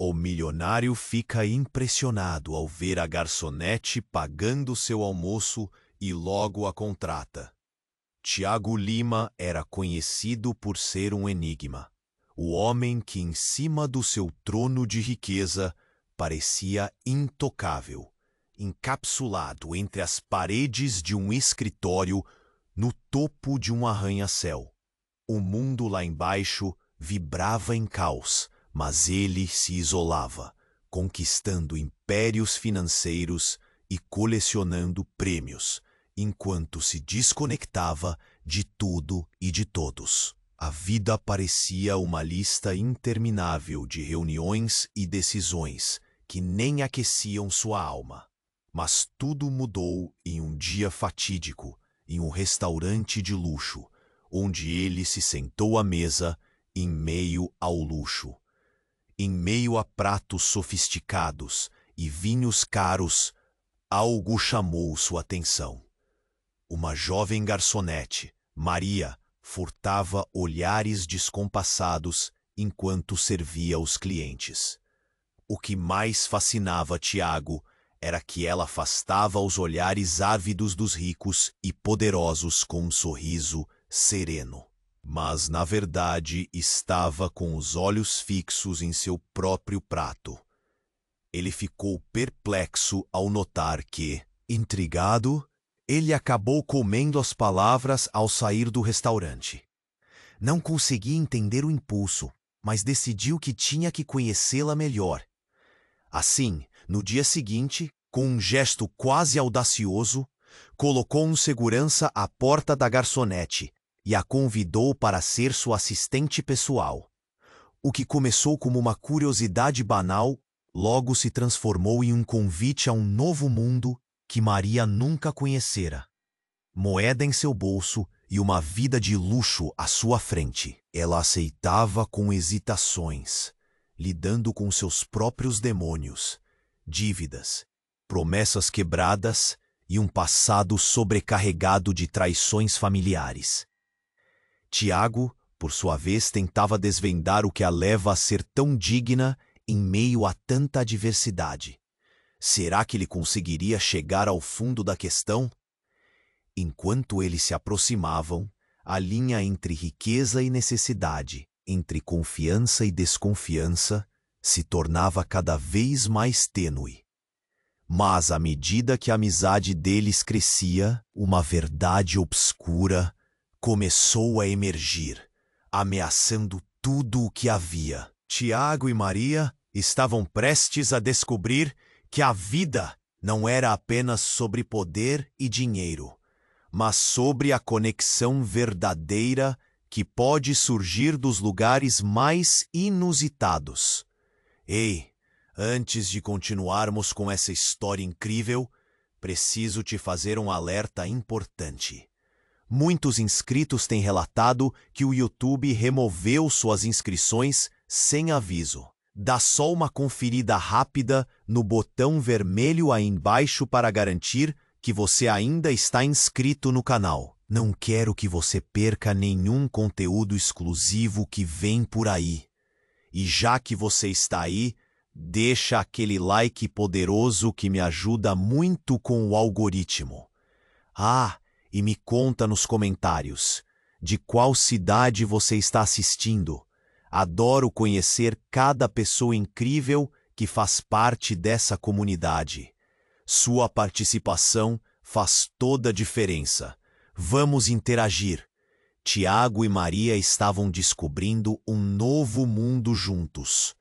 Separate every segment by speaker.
Speaker 1: O milionário fica impressionado ao ver a garçonete pagando seu almoço e logo a contrata. Tiago Lima era conhecido por ser um enigma. O homem que, em cima do seu trono de riqueza, parecia intocável, encapsulado entre as paredes de um escritório no topo de um arranha-céu. O mundo lá embaixo vibrava em caos, mas ele se isolava, conquistando impérios financeiros e colecionando prêmios, enquanto se desconectava de tudo e de todos. A vida parecia uma lista interminável de reuniões e decisões que nem aqueciam sua alma. Mas tudo mudou em um dia fatídico, em um restaurante de luxo, onde ele se sentou à mesa em meio ao luxo. Em meio a pratos sofisticados e vinhos caros, algo chamou sua atenção. Uma jovem garçonete, Maria, furtava olhares descompassados enquanto servia os clientes. O que mais fascinava Tiago era que ela afastava os olhares ávidos dos ricos e poderosos com um sorriso sereno. Mas, na verdade, estava com os olhos fixos em seu próprio prato. Ele ficou perplexo ao notar que, intrigado, ele acabou comendo as palavras ao sair do restaurante. Não conseguia entender o impulso, mas decidiu que tinha que conhecê-la melhor. Assim, no dia seguinte, com um gesto quase audacioso, colocou um segurança à porta da garçonete e a convidou para ser sua assistente pessoal. O que começou como uma curiosidade banal, logo se transformou em um convite a um novo mundo que Maria nunca conhecera. Moeda em seu bolso e uma vida de luxo à sua frente. Ela aceitava com hesitações, lidando com seus próprios demônios, dívidas, promessas quebradas e um passado sobrecarregado de traições familiares. Tiago, por sua vez, tentava desvendar o que a leva a ser tão digna em meio a tanta adversidade. Será que ele conseguiria chegar ao fundo da questão? Enquanto eles se aproximavam, a linha entre riqueza e necessidade, entre confiança e desconfiança, se tornava cada vez mais tênue. Mas, à medida que a amizade deles crescia, uma verdade obscura começou a emergir, ameaçando tudo o que havia. Tiago e Maria estavam prestes a descobrir que a vida não era apenas sobre poder e dinheiro, mas sobre a conexão verdadeira que pode surgir dos lugares mais inusitados. Ei, antes de continuarmos com essa história incrível, preciso te fazer um alerta importante. Muitos inscritos têm relatado que o YouTube removeu suas inscrições sem aviso. Dá só uma conferida rápida no botão vermelho aí embaixo para garantir que você ainda está inscrito no canal. Não quero que você perca nenhum conteúdo exclusivo que vem por aí. E já que você está aí, deixa aquele like poderoso que me ajuda muito com o algoritmo. E me conta nos comentários de qual cidade você está assistindo. Adoro conhecer cada pessoa incrível que faz parte dessa comunidade. Sua participação faz toda a diferença. Vamos interagir. Tiago e Maria estavam descobrindo um novo mundo juntos.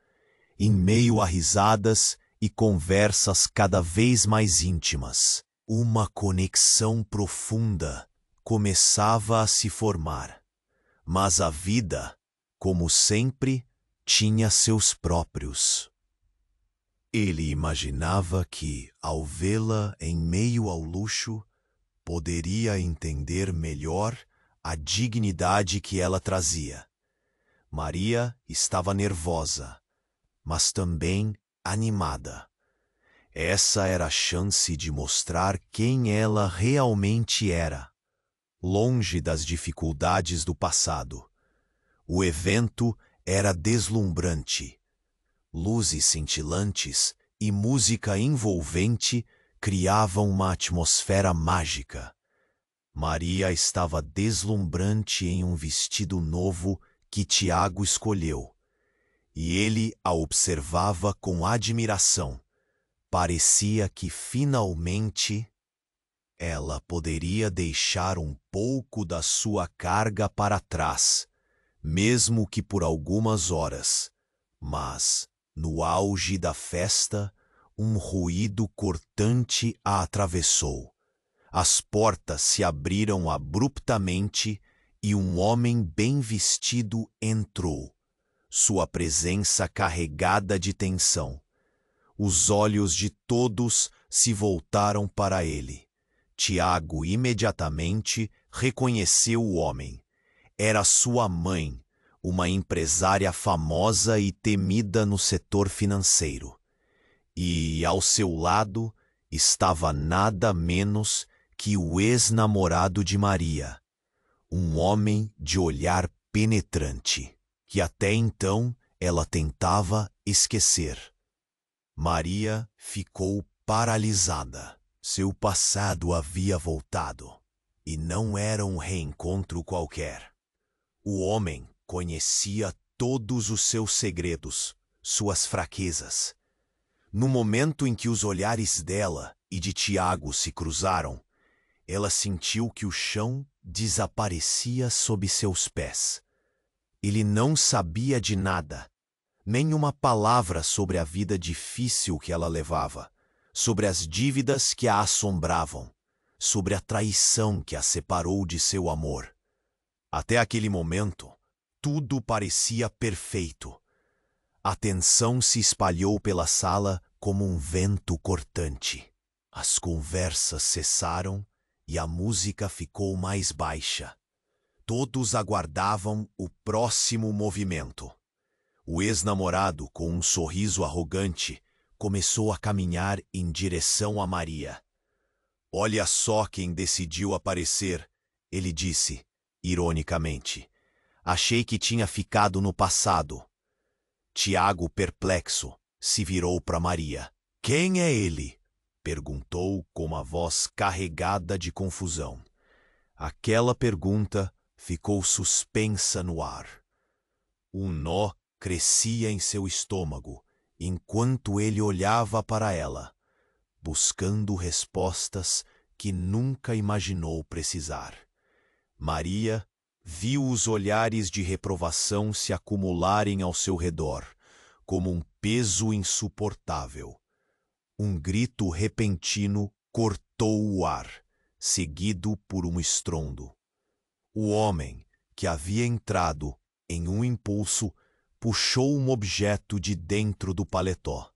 Speaker 1: Em meio a risadas e conversas cada vez mais íntimas, uma conexão profunda começava a se formar. Mas a vida, como sempre, tinha seus próprios. Ele imaginava que, ao vê-la em meio ao luxo, poderia entender melhor a dignidade que ela trazia. Maria estava nervosa, mas também animada. Essa era a chance de mostrar quem ela realmente era, longe das dificuldades do passado. O evento era deslumbrante. Luzes cintilantes e música envolvente criavam uma atmosfera mágica. Maria estava deslumbrante em um vestido novo que Tiago escolheu, e ele a observava com admiração. Parecia que finalmente ela poderia deixar um pouco da sua carga para trás, mesmo que por algumas horas. Mas, no auge da festa, um ruído cortante a atravessou. As portas se abriram abruptamente e um homem bem vestido entrou, sua presença carregada de tensão. Os olhos de todos se voltaram para ele. Tiago imediatamente reconheceu o homem. Era sua mãe, uma empresária famosa e temida no setor financeiro. E, ao seu lado, estava nada menos que o ex-namorado de Maria, um homem de olhar penetrante, que até então ela tentava esquecer. Maria ficou paralisada. Seu passado havia voltado, e não era um reencontro qualquer. O homem conhecia todos os seus segredos, suas fraquezas. No momento em que os olhares dela e de Tiago se cruzaram, ela sentiu que o chão desaparecia sob seus pés. Ele não sabia de nada, nem uma palavra sobre a vida difícil que ela levava, sobre as dívidas que a assombravam, sobre a traição que a separou de seu amor. Até aquele momento, tudo parecia perfeito. A tensão se espalhou pela sala como um vento cortante. As conversas cessaram e a música ficou mais baixa. Todos aguardavam o próximo movimento. O ex-namorado, com um sorriso arrogante, começou a caminhar em direção a Maria. "Olha só quem decidiu aparecer", ele disse, ironicamente. "Achei que tinha ficado no passado." Tiago, perplexo, se virou para Maria. "Quem é ele?" perguntou com uma voz carregada de confusão. Aquela pergunta ficou suspensa no ar. Um nó crescia em seu estômago, enquanto ele olhava para ela, buscando respostas que nunca imaginou precisar. Maria viu os olhares de reprovação se acumularem ao seu redor, como um peso insuportável. Um grito repentino cortou o ar, seguido por um estrondo. O homem, que havia entrado, em um impulso, puxou um objeto de dentro do paletó.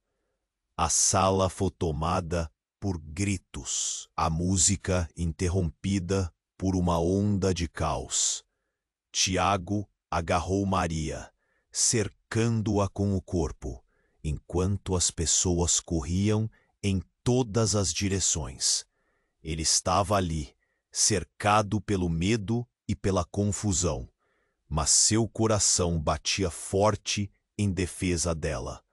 Speaker 1: A sala foi tomada por gritos, a música interrompida por uma onda de caos. Tiago agarrou Maria, cercando-a com o corpo, enquanto as pessoas corriam em todas as direções. Ele estava ali, cercado pelo medo e pela confusão, mas seu coração batia forte em defesa dela.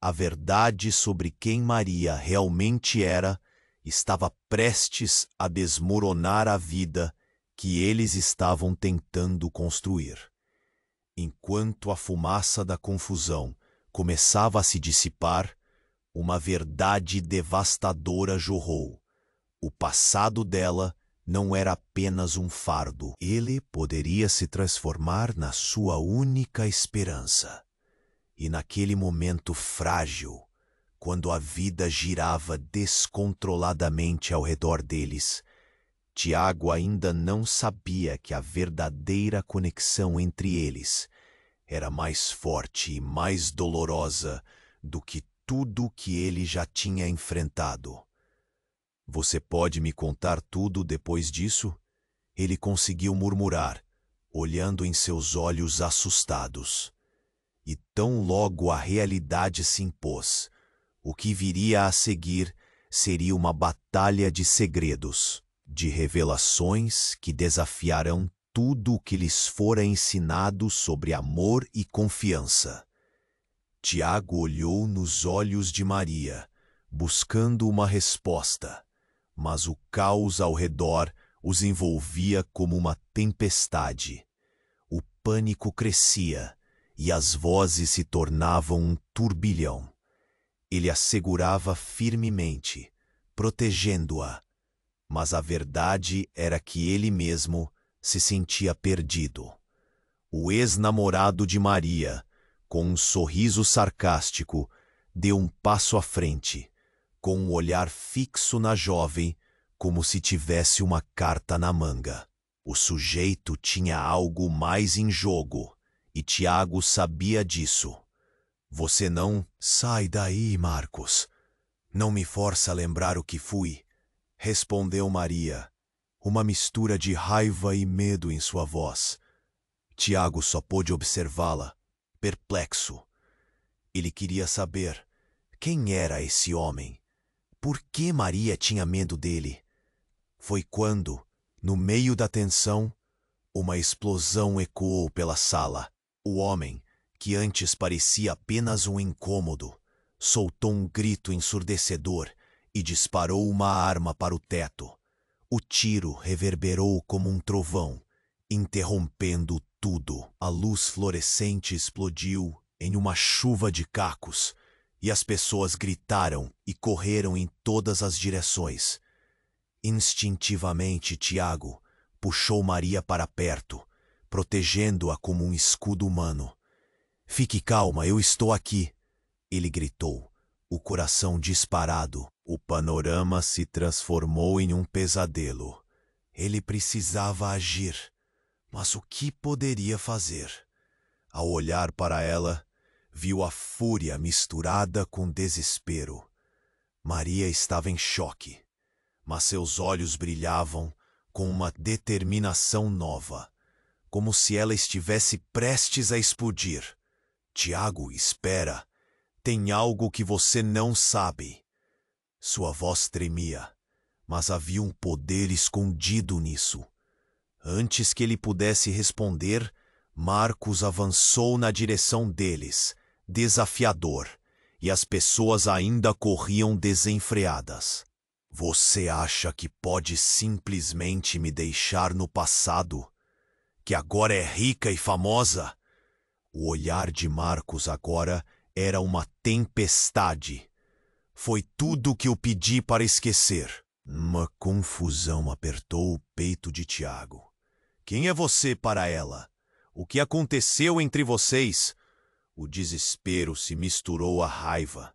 Speaker 1: A verdade sobre quem Maria realmente era estava prestes a desmoronar a vida que eles estavam tentando construir. Enquanto a fumaça da confusão começava a se dissipar, uma verdade devastadora jorrou. O passado dela não era apenas um fardo. Ele poderia se transformar na sua única esperança. E naquele momento frágil, quando a vida girava descontroladamente ao redor deles, Tiago ainda não sabia que a verdadeira conexão entre eles era mais forte e mais dolorosa do que tudo que ele já tinha enfrentado. "Você pode me contar tudo depois disso?" ele conseguiu murmurar, olhando em seus olhos assustados. E tão logo a realidade se impôs, o que viria a seguir seria uma batalha de segredos, de revelações que desafiarão tudo o que lhes fora ensinado sobre amor e confiança. Tiago olhou nos olhos de Maria, buscando uma resposta, mas o caos ao redor os envolvia como uma tempestade. O pânico crescia e as vozes se tornavam um turbilhão. Ele a segurava firmemente, protegendo-a, mas a verdade era que ele mesmo se sentia perdido. O ex-namorado de Maria, com um sorriso sarcástico, deu um passo à frente, com um olhar fixo na jovem, como se tivesse uma carta na manga. O sujeito tinha algo mais em jogo, e Tiago sabia disso. Você não... Sai daí, Marcos. Não me força a lembrar o que fui, respondeu Maria, uma mistura de raiva e medo em sua voz. Tiago só pôde observá-la, perplexo. Ele queria saber quem era esse homem. Por que Maria tinha medo dele? Foi quando, no meio da tensão, uma explosão ecoou pela sala. O homem, que antes parecia apenas um incômodo, soltou um grito ensurdecedor e disparou uma arma para o teto. O tiro reverberou como um trovão, interrompendo tudo. A luz fluorescente explodiu em uma chuva de cacos, e as pessoas gritaram e correram em todas as direções. Instintivamente, Tiago puxou Maria para perto, protegendo-a como um escudo humano. Fique calma, eu estou aqui, ele gritou, o coração disparado. O panorama se transformou em um pesadelo. Ele precisava agir, mas o que poderia fazer? Ao olhar para ela, viu a fúria misturada com desespero. Maria estava em choque, mas seus olhos brilhavam com uma determinação nova, como se ela estivesse prestes a explodir. Tiago, espera. Tem algo que você não sabe. Sua voz tremia, mas havia um poder escondido nisso. Antes que ele pudesse responder, Marcos avançou na direção deles, desafiador, e as pessoas ainda corriam desenfreadas. Você acha que pode simplesmente me deixar no passado? Que agora é rica e famosa? O olhar de Marcos agora era uma tempestade. Foi tudo o que eu pedi para esquecer. Uma confusão apertou o peito de Tiago. Quem é você para ela? O que aconteceu entre vocês? O desespero se misturou à raiva.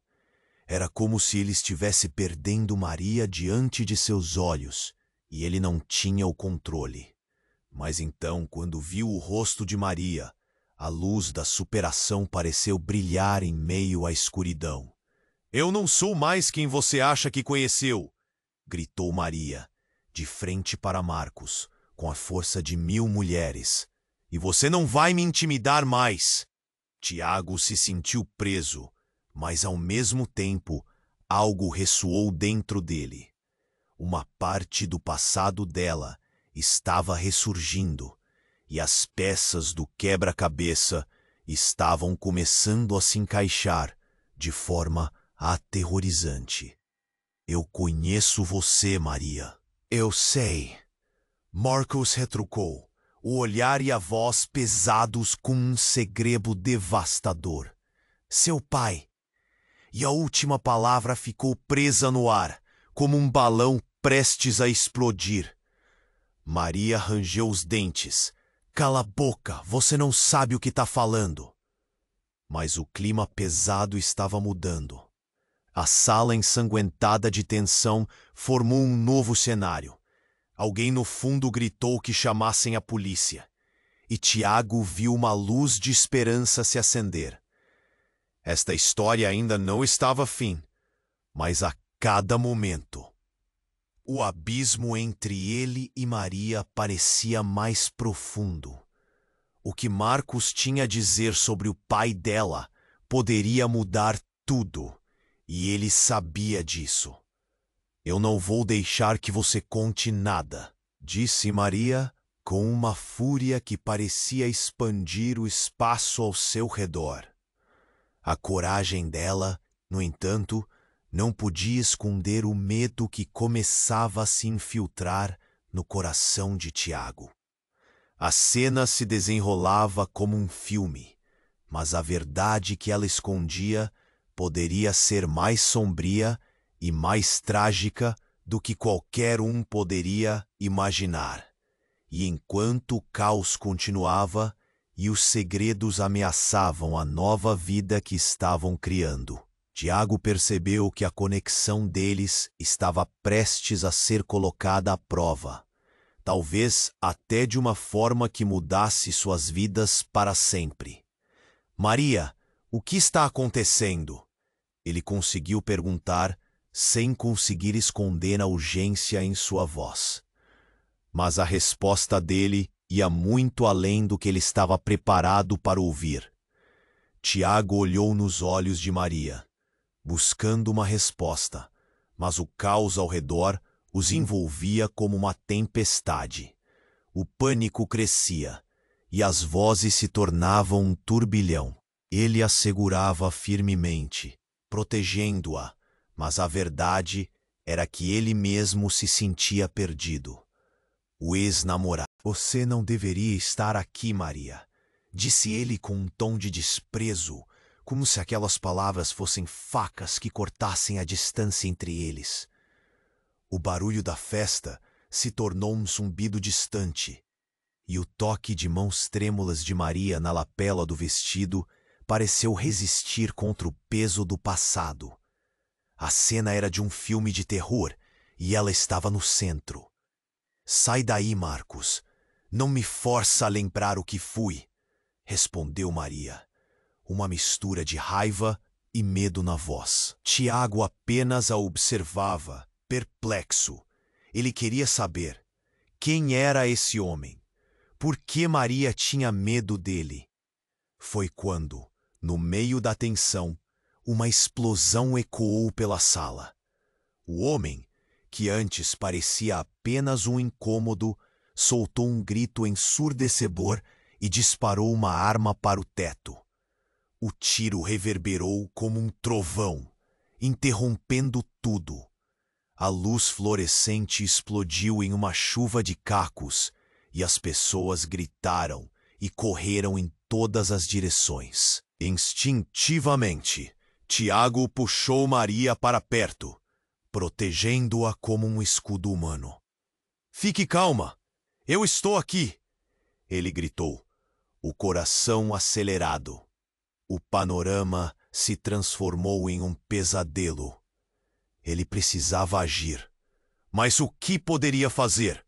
Speaker 1: Era como se ele estivesse perdendo Maria diante de seus olhos, e ele não tinha o controle. Mas então, quando viu o rosto de Maria, a luz da superação pareceu brilhar em meio à escuridão. Eu não sou mais quem você acha que conheceu, gritou Maria, de frente para Marcos, com a força de 1000 mulheres. E você não vai me intimidar mais. Tiago se sentiu preso, mas ao mesmo tempo algo ressoou dentro dele. Uma parte do passado dela estava ressurgindo, e as peças do quebra-cabeça estavam começando a se encaixar de forma aterrorizante. Eu conheço você, Maria. Eu sei. Marcos retrucou, o olhar e a voz pesados com um segredo devastador. Seu pai. E a última palavra ficou presa no ar, como um balão prestes a explodir. Maria rangeu os dentes. Cala a boca, você não sabe o que está falando. Mas o clima pesado estava mudando. A sala ensanguentada de tensão formou um novo cenário. Alguém no fundo gritou que chamassem a polícia. E Tiago viu uma luz de esperança se acender. Esta história ainda não estava fim, mas a cada momento, o abismo entre ele e Maria parecia mais profundo. O que Marcos tinha a dizer sobre o pai dela poderia mudar tudo, e ele sabia disso. Eu não vou deixar que você conte nada, disse Maria, com uma fúria que parecia expandir o espaço ao seu redor. A coragem dela, no entanto, não podia esconder o medo que começava a se infiltrar no coração de Tiago. A cena se desenrolava como um filme, mas a verdade que ela escondia poderia ser mais sombria e mais trágica do que qualquer um poderia imaginar. E enquanto o caos continuava e os segredos ameaçavam a nova vida que estavam criando, Tiago percebeu que a conexão deles estava prestes a ser colocada à prova, talvez até de uma forma que mudasse suas vidas para sempre. Maria, o que está acontecendo? Ele conseguiu perguntar, sem conseguir esconder a urgência em sua voz. Mas a resposta dele ia muito além do que ele estava preparado para ouvir. Tiago olhou nos olhos de Maria, buscando uma resposta, mas o caos ao redor os envolvia como uma tempestade. O pânico crescia, e as vozes se tornavam um turbilhão. Ele a segurava firmemente, protegendo-a, mas a verdade era que ele mesmo se sentia perdido. O ex-namorado. Você não deveria estar aqui, Maria, disse ele com um tom de desprezo, como se aquelas palavras fossem facas que cortassem a distância entre eles. O barulho da festa se tornou um zumbido distante, e o toque de mãos trêmulas de Maria na lapela do vestido pareceu resistir contra o peso do passado. A cena era de um filme de terror, e ela estava no centro. Sai daí, Marcos. Não me força a lembrar o que fui, respondeu Maria, uma mistura de raiva e medo na voz. Tiago apenas a observava, perplexo. Ele queria saber quem era esse homem, por que Maria tinha medo dele. Foi quando, no meio da tensão, uma explosão ecoou pela sala. O homem, que antes parecia apenas um incômodo, soltou um grito ensurdecedor e disparou uma arma para o teto. O tiro reverberou como um trovão, interrompendo tudo. A luz fluorescente explodiu em uma chuva de cacos e as pessoas gritaram e correram em todas as direções. Instintivamente, Tiago puxou Maria para perto, protegendo-a como um escudo humano. Fique calma! Eu estou aqui! Ele gritou, o coração acelerado. O panorama se transformou em um pesadelo. Ele precisava agir. Mas o que poderia fazer?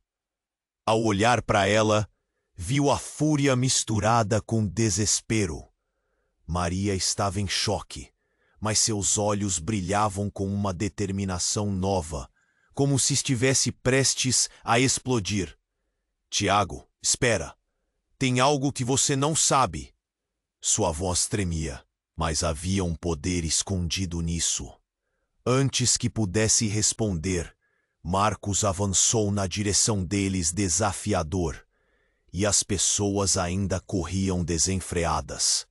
Speaker 1: Ao olhar para ela, viu a fúria misturada com desespero. Maria estava em choque, mas seus olhos brilhavam com uma determinação nova, como se estivesse prestes a explodir. Tiago, espera. Tem algo que você não sabe. Sua voz tremia, mas havia um poder escondido nisso. Antes que pudesse responder, Marcos avançou na direção deles desafiador, e as pessoas ainda corriam desenfreadas.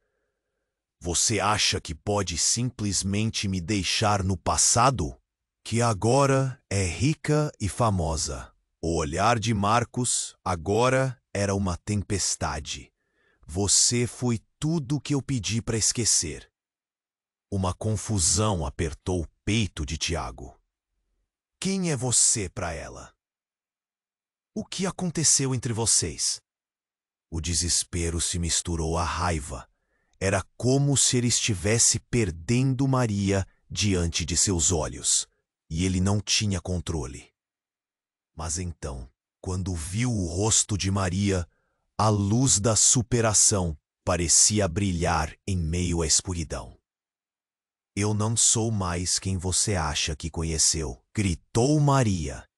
Speaker 1: Você acha que pode simplesmente me deixar no passado? Que agora é rica e famosa. O olhar de Marcos agora era uma tempestade. Você foi tudo o que eu pedi para esquecer. Uma confusão apertou o peito de Tiago. Quem é você para ela? O que aconteceu entre vocês? O desespero se misturou à raiva. Era como se ele estivesse perdendo Maria diante de seus olhos, e ele não tinha controle. Mas então, quando viu o rosto de Maria, a luz da superação parecia brilhar em meio à escuridão. Eu não sou mais quem você acha que conheceu, gritou Maria.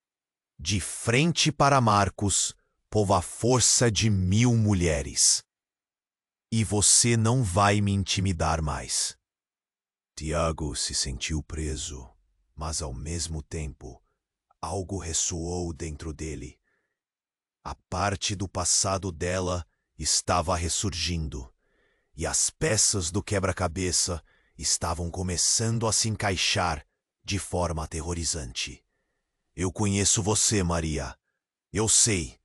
Speaker 1: De frente para Marcos, povo a força de 1000 mulheres. E você não vai me intimidar mais. Tiago se sentiu preso, mas ao mesmo tempo, algo ressoou dentro dele. A parte do passado dela estava ressurgindo, e as peças do quebra-cabeça estavam começando a se encaixar de forma aterrorizante. Eu conheço você, Maria. Eu sei.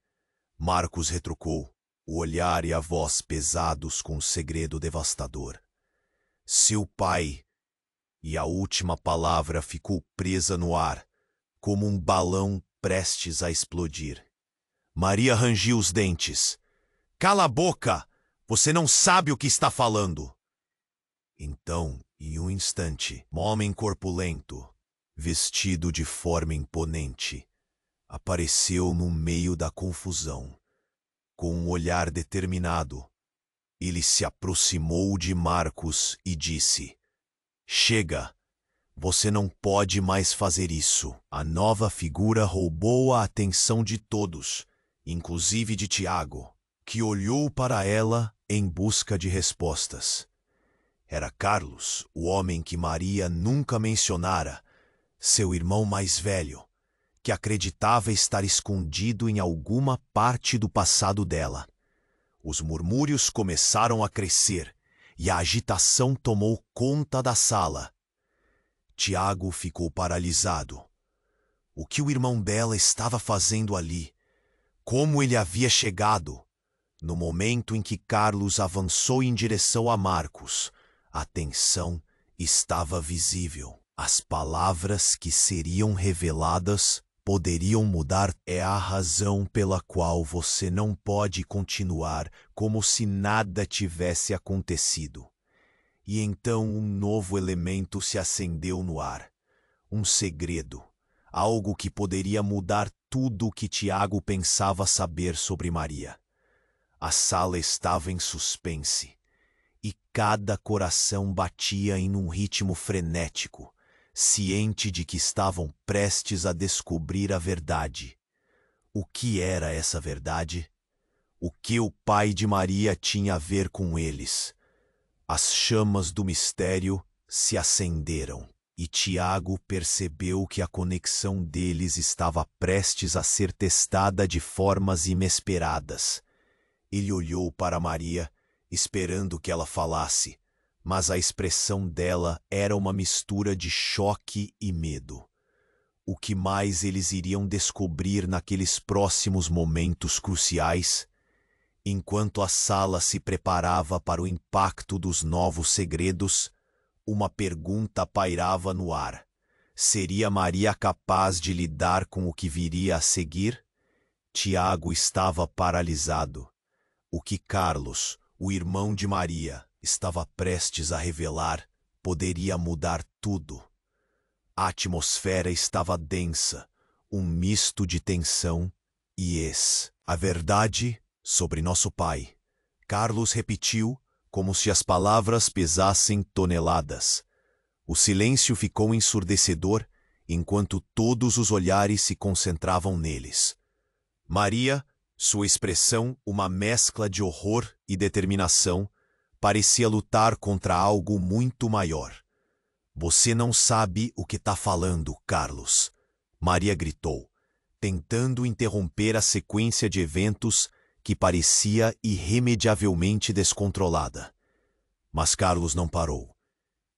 Speaker 1: Marcos retrucou, o olhar e a voz pesados com um segredo devastador. Seu pai... E a última palavra ficou presa no ar, como um balão prestes a explodir. Maria rangiu os dentes. Cala a boca! Você não sabe o que está falando! Então, em um instante, um homem corpulento, vestido de forma imponente, apareceu no meio da confusão. Com um olhar determinado, ele se aproximou de Marcos e disse: Chega! Você não pode mais fazer isso. A nova figura roubou a atenção de todos, inclusive de Tiago, que olhou para ela em busca de respostas. Era Carlos, o homem que Maria nunca mencionara, seu irmão mais velho, que acreditava estar escondido em alguma parte do passado dela. Os murmúrios começaram a crescer e a agitação tomou conta da sala. Tiago ficou paralisado. O que o irmão dela estava fazendo ali? Como ele havia chegado? No momento em que Carlos avançou em direção a Marcos, a tensão estava visível. As palavras que seriam reveladas poderiam mudar. É a razão pela qual você não pode continuar como se nada tivesse acontecido. E então um novo elemento se acendeu no ar. Um segredo. Algo que poderia mudar tudo o que Tiago pensava saber sobre Maria. A sala estava em suspense. E cada coração batia em um ritmo frenético, ciente de que estavam prestes a descobrir a verdade. O que era essa verdade? O que o pai de Maria tinha a ver com eles? As chamas do mistério se acenderam, e Tiago percebeu que a conexão deles estava prestes a ser testada de formas inesperadas. Ele olhou para Maria, esperando que ela falasse, mas a expressão dela era uma mistura de choque e medo. O que mais eles iriam descobrir naqueles próximos momentos cruciais? Enquanto a sala se preparava para o impacto dos novos segredos, uma pergunta pairava no ar. Seria Maria capaz de lidar com o que viria a seguir? Tiago estava paralisado. O que Carlos, o irmão de Maria, estava prestes a revelar poderia mudar tudo. A atmosfera estava densa, um misto de tensão e a verdade sobre nosso pai. Carlos repetiu como se as palavras pesassem toneladas. O silêncio ficou ensurdecedor enquanto todos os olhares se concentravam neles. Maria, sua expressão uma mescla de horror e determinação, parecia lutar contra algo muito maior. Você não sabe o que está falando, Carlos, Maria gritou, tentando interromper a sequência de eventos que parecia irremediavelmente descontrolada. Mas Carlos não parou.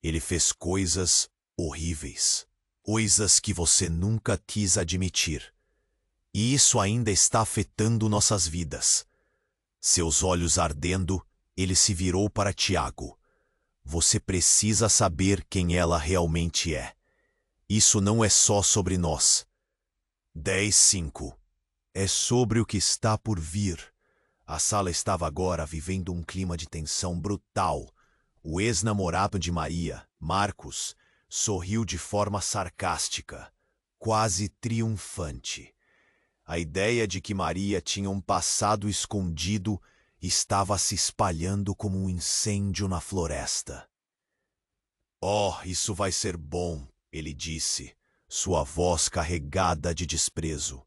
Speaker 1: Ele fez coisas horríveis, coisas que você nunca quis admitir. E isso ainda está afetando nossas vidas. Seus olhos ardendo, ele se virou para Tiago. Você precisa saber quem ela realmente é. Isso não é só sobre nós. 10:5. É sobre o que está por vir. A sala estava agora vivendo um clima de tensão brutal. O ex-namorado de Maria, Marcos, sorriu de forma sarcástica, quase triunfante. A ideia de que Maria tinha um passado escondido estava se espalhando como um incêndio na floresta. Oh, isso vai ser bom, ele disse, sua voz carregada de desprezo.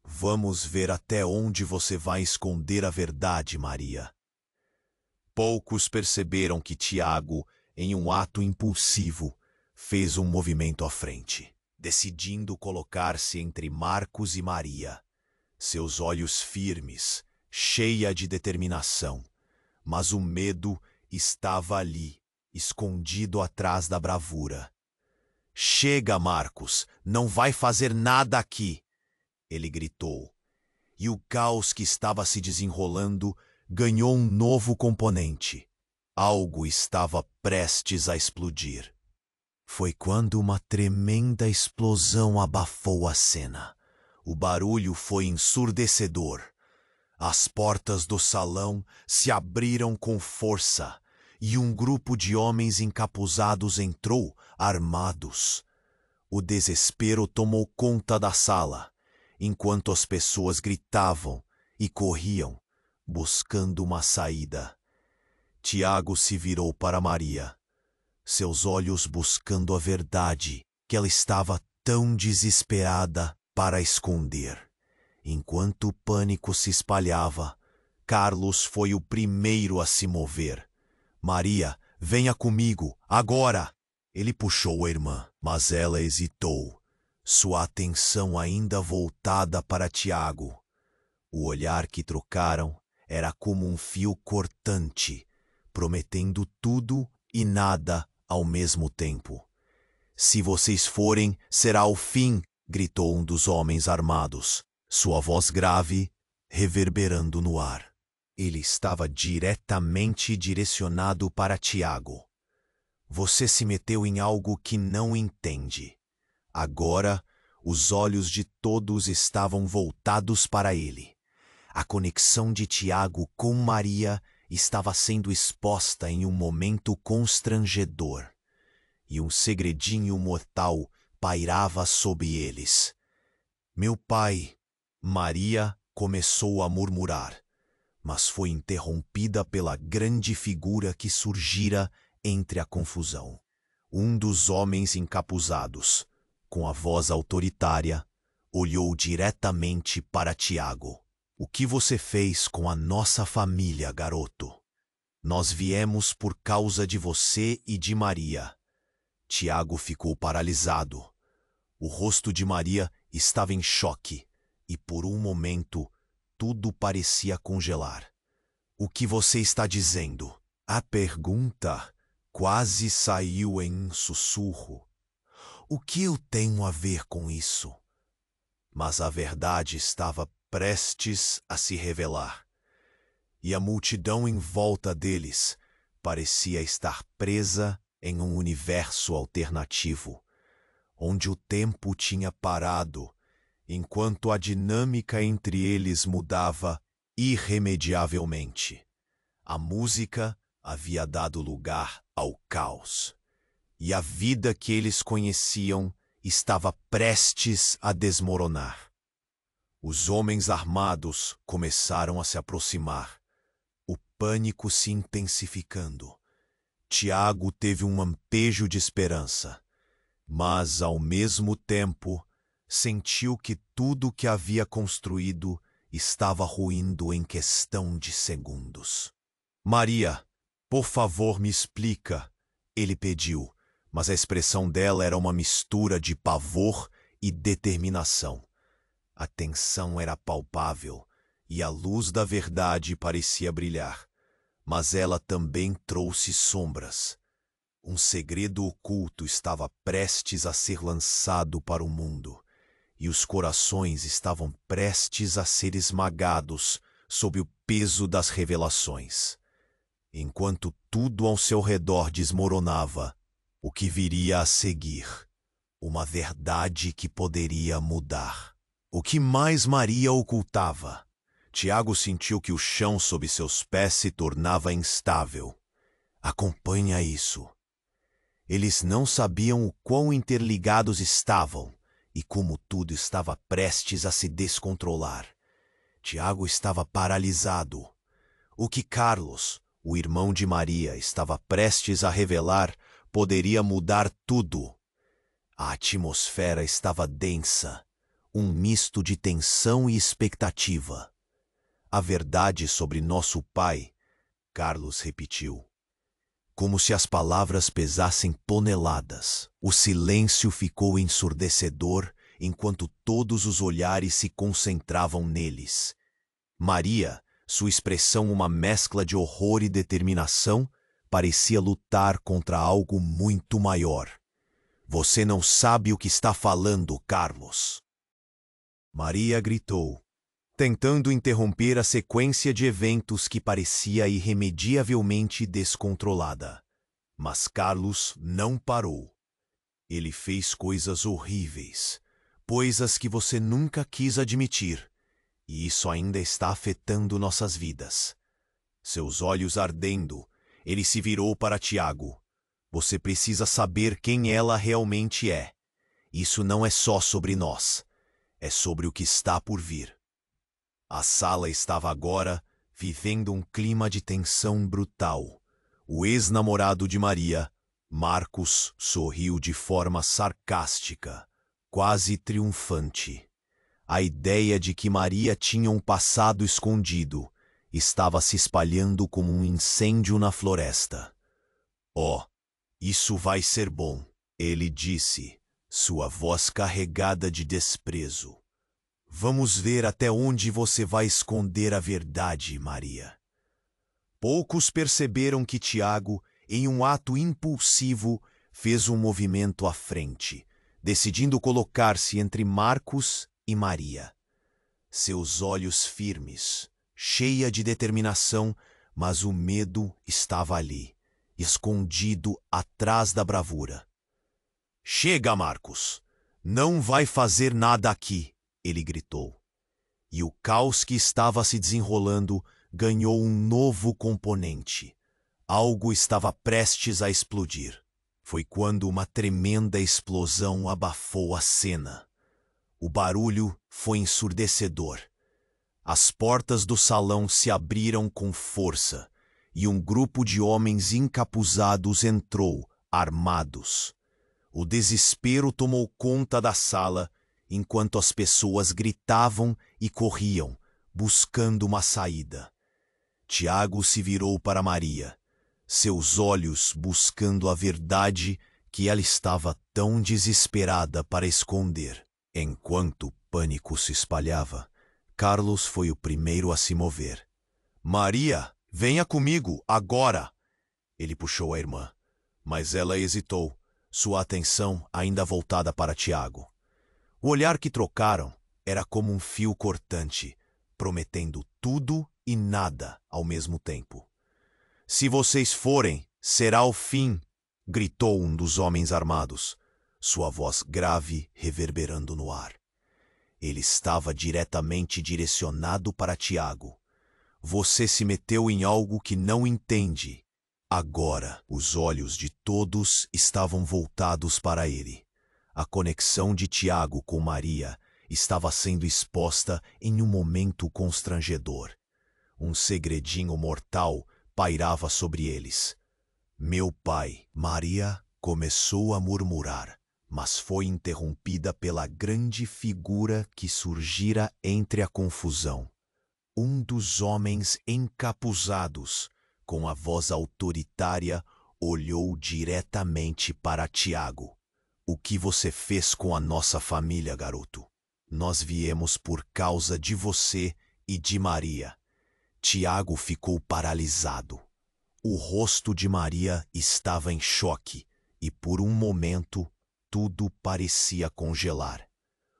Speaker 1: Vamos ver até onde você vai esconder a verdade, Maria. Poucos perceberam que Tiago, em um ato impulsivo, fez um movimento à frente, decidindo colocar-se entre Marcos e Maria. Seus olhos firmes, cheia de determinação, mas o medo estava ali, escondido atrás da bravura. Chega, Marcos, não vai fazer nada aqui, ele gritou. E o caos que estava se desenrolando ganhou um novo componente. Algo estava prestes a explodir. Foi quando uma tremenda explosão abafou a cena. O barulho foi ensurdecedor. As portas do salão se abriram com força e um grupo de homens encapuzados entrou, armados. O desespero tomou conta da sala, enquanto as pessoas gritavam e corriam, buscando uma saída. Tiago se virou para Maria, seus olhos buscando a verdade que ela estava tão desesperada para esconder. Enquanto o pânico se espalhava, Carlos foi o primeiro a se mover. Maria, venha comigo, agora! Ele puxou a irmã, mas ela hesitou, sua atenção ainda voltada para Tiago. O olhar que trocaram era como um fio cortante, prometendo tudo e nada ao mesmo tempo. Se vocês forem, será o fim, gritou um dos homens armados, sua voz grave reverberando no ar. Ele estava diretamente direcionado para Tiago. Você se meteu em algo que não entende. Agora, os olhos de todos estavam voltados para ele. A conexão de Tiago com Maria estava sendo exposta em um momento constrangedor. E um segredinho mortal pairava sobre eles. Meu pai, Maria começou a murmurar, mas foi interrompida pela grande figura que surgira entre a confusão. Um dos homens encapuzados, com a voz autoritária, olhou diretamente para Tiago. O que você fez com a nossa família, garoto? Nós viemos por causa de você e de Maria. Tiago ficou paralisado. O rosto de Maria estava em choque e, por um momento, tudo parecia congelar. O que você está dizendo? A pergunta quase saiu em um sussurro. O que eu tenho a ver com isso? Mas a verdade estava prestes a se revelar. E a multidão em volta deles parecia estar presa em um universo alternativo, onde o tempo tinha parado, enquanto a dinâmica entre eles mudava irremediavelmente. A música havia dado lugar ao caos, e a vida que eles conheciam estava prestes a desmoronar. Os homens armados começaram a se aproximar, o pânico se intensificando. Tiago teve um lampejo de esperança, mas, ao mesmo tempo, sentiu que tudo que havia construído estava ruindo em questão de segundos. Maria, por favor, me explica, ele pediu, mas a expressão dela era uma mistura de pavor e determinação. A tensão era palpável e a luz da verdade parecia brilhar, mas ela também trouxe sombras. Um segredo oculto estava prestes a ser lançado para o mundo, e os corações estavam prestes a ser esmagados sob o peso das revelações. Enquanto tudo ao seu redor desmoronava, o que viria a seguir? Uma verdade que poderia mudar. O que mais Maria ocultava? Tiago sentiu que o chão sob seus pés se tornava instável. Acompanha isso. Eles não sabiam o quão interligados estavam e como tudo estava prestes a se descontrolar. Tiago estava paralisado. O que Carlos, o irmão de Maria, estava prestes a revelar poderia mudar tudo. A atmosfera estava densa, um misto de tensão e expectativa. A verdade sobre nosso pai, Carlos repetiu. Como se as palavras pesassem toneladas. O silêncio ficou ensurdecedor enquanto todos os olhares se concentravam neles. Maria, sua expressão uma mescla de horror e determinação, parecia lutar contra algo muito maior. Você não sabe o que está falando, Carlos. Maria gritou, tentando interromper a sequência de eventos que parecia irremediavelmente descontrolada. Mas Carlos não parou. Ele fez coisas horríveis, coisas que você nunca quis admitir, e isso ainda está afetando nossas vidas. Seus olhos ardendo, ele se virou para Tiago. Você precisa saber quem ela realmente é. Isso não é só sobre nós. É sobre o que está por vir. A sala estava agora vivendo um clima de tensão brutal. O ex-namorado de Maria, Marcos, sorriu de forma sarcástica, quase triunfante. A ideia de que Maria tinha um passado escondido estava se espalhando como um incêndio na floresta. Oh, isso vai ser bom, ele disse, sua voz carregada de desprezo. Vamos ver até onde você vai esconder a verdade, Maria. Poucos perceberam que Tiago, em um ato impulsivo, fez um movimento à frente, decidindo colocar-se entre Marcos e Maria. Seus olhos firmes, cheia de determinação, mas o medo estava ali, escondido atrás da bravura. Chega, Marcos! Não vai fazer nada aqui, ele gritou. E o caos que estava se desenrolando ganhou um novo componente. Algo estava prestes a explodir. Foi quando uma tremenda explosão abafou a cena. O barulho foi ensurdecedor. As portas do salão se abriram com força e um grupo de homens encapuzados entrou, armados. O desespero tomou conta da sala, enquanto as pessoas gritavam e corriam, buscando uma saída. Tiago se virou para Maria, seus olhos buscando a verdade que ela estava tão desesperada para esconder. Enquanto o pânico se espalhava, Carlos foi o primeiro a se mover. Maria, venha comigo, agora! Ele puxou a irmã, mas ela hesitou, sua atenção ainda voltada para Tiago. O olhar que trocaram era como um fio cortante, prometendo tudo e nada ao mesmo tempo. Se vocês forem, será o fim, gritou um dos homens armados, sua voz grave reverberando no ar. Ele estava diretamente direcionado para Tiago. Você se meteu em algo que não entende. Agora, os olhos de todos estavam voltados para ele. A conexão de Tiago com Maria estava sendo exposta em um momento constrangedor. Um segredinho mortal pairava sobre eles. Meu pai, Maria, começou a murmurar, mas foi interrompida pela grande figura que surgira entre a confusão. Um dos homens encapuzados, com a voz autoritária, olhou diretamente para Tiago. O que você fez com a nossa família, garoto? Nós viemos por causa de você e de Maria. Tiago ficou paralisado. O rosto de Maria estava em choque e, por um momento, tudo parecia congelar.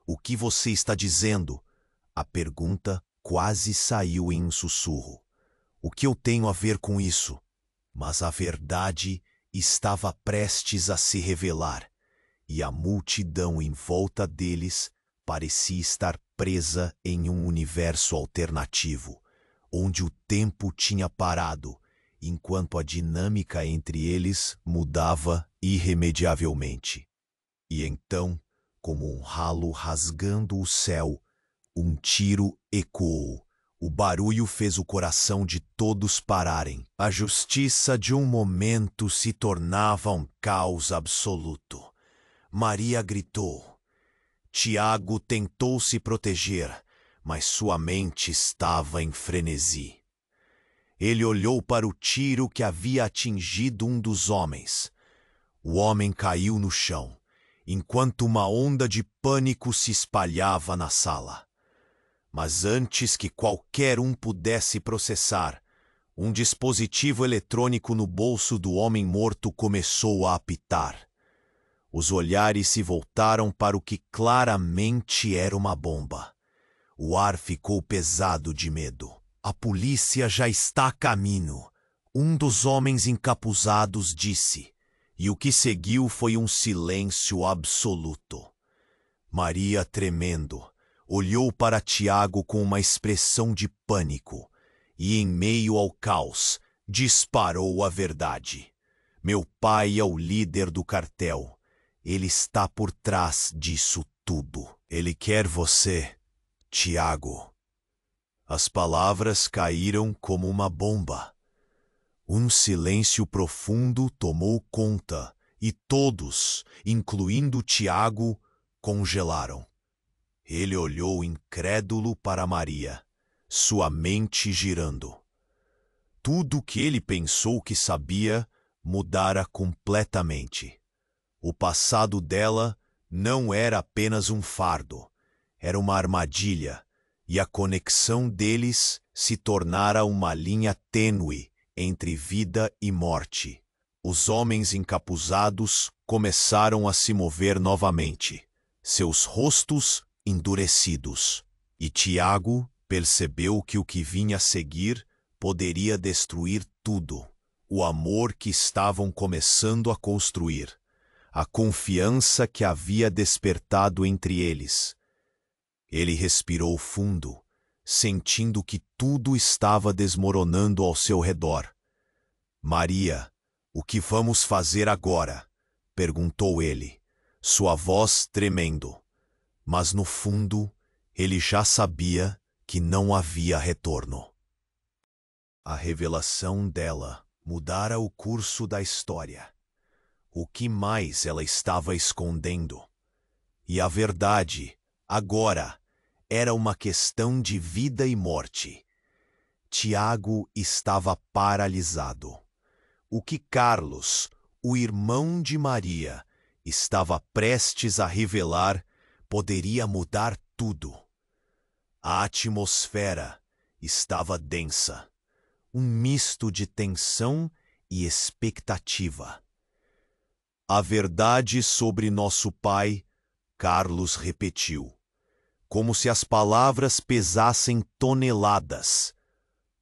Speaker 1: O que você está dizendo? A pergunta quase saiu em um sussurro. O que eu tenho a ver com isso? Mas a verdade estava prestes a se revelar, e a multidão em volta deles parecia estar presa em um universo alternativo, onde o tempo tinha parado, enquanto a dinâmica entre eles mudava irremediavelmente. E então, como um ralo rasgando o céu, um tiro ecoou. O barulho fez o coração de todos pararem. A justiça de um momento se tornava um caos absoluto. Maria gritou. Tiago tentou se proteger, mas sua mente estava em frenesi. Ele olhou para o tiro que havia atingido um dos homens. O homem caiu no chão, enquanto uma onda de pânico se espalhava na sala. Mas antes que qualquer um pudesse processar, Um dispositivo eletrônico no bolso do homem morto começou a apitar. Os olhares se voltaram para o que claramente era uma bomba. O ar ficou pesado de medo. A polícia já está a caminho, um dos homens encapuzados disse, e o que seguiu foi um silêncio absoluto. Maria, tremendo, olhou para Tiago com uma expressão de pânico e, em meio ao caos, disparou a verdade. Meu pai é o líder do cartel. Ele está por trás disso tudo. Ele quer você, Tiago. As palavras caíram como uma bomba. Um silêncio profundo tomou conta e todos, incluindo Tiago, congelaram. Ele olhou incrédulo para Maria, sua mente girando. Tudo o que ele pensou que sabia mudara completamente. O passado dela não era apenas um fardo, era uma armadilha, e a conexão deles se tornara uma linha tênue entre vida e morte. Os homens encapuzados começaram a se mover novamente, seus rostos endurecidos, e Tiago percebeu que o que vinha a seguir poderia destruir tudo, o amor que estavam começando a construir, a confiança que havia despertado entre eles. Ele respirou fundo, sentindo que tudo estava desmoronando ao seu redor. Maria, o que vamos fazer agora? Perguntou ele, sua voz tremendo. Mas no fundo, ele já sabia que não havia retorno. A revelação dela mudara o curso da história. O que mais ela estava escondendo? E a verdade, agora, era uma questão de vida e morte. Tiago estava paralisado. O que Carlos, o irmão de Maria, estava prestes a revelar poderia mudar tudo. A atmosfera estava densa, um misto de tensão e expectativa. A verdade sobre nosso pai, Carlos repetiu, como se as palavras pesassem toneladas.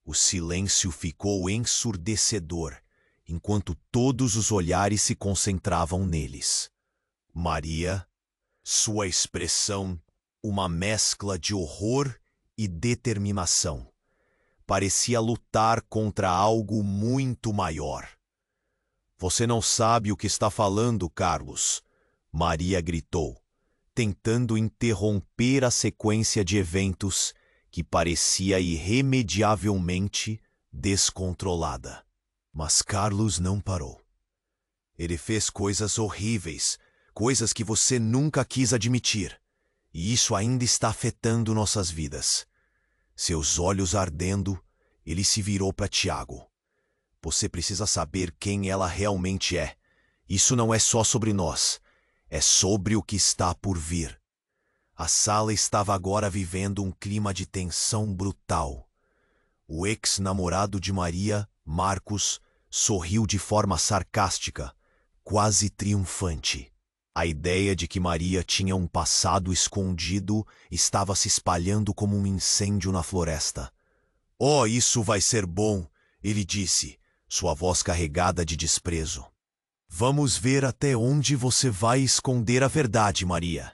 Speaker 1: O silêncio ficou ensurdecedor, enquanto todos os olhares se concentravam neles. Maria, sua expressão, uma mescla de horror e determinação, parecia lutar contra algo muito maior. Você não sabe o que está falando, Carlos, Maria gritou, tentando interromper a sequência de eventos que parecia irremediavelmente descontrolada. Mas Carlos não parou. Ele fez coisas horríveis, coisas que você nunca quis admitir, e isso ainda está afetando nossas vidas. Seus olhos ardendo, ele se virou para Tiago. Você precisa saber quem ela realmente é. Isso não é só sobre nós, é sobre o que está por vir. A sala estava agora vivendo um clima de tensão brutal. O ex-namorado de Maria, Marcos, sorriu de forma sarcástica, quase triunfante. A ideia de que Maria tinha um passado escondido estava se espalhando como um incêndio na floresta. Oh, isso vai ser bom, ele disse, sua voz carregada de desprezo. Vamos ver até onde você vai esconder a verdade, Maria.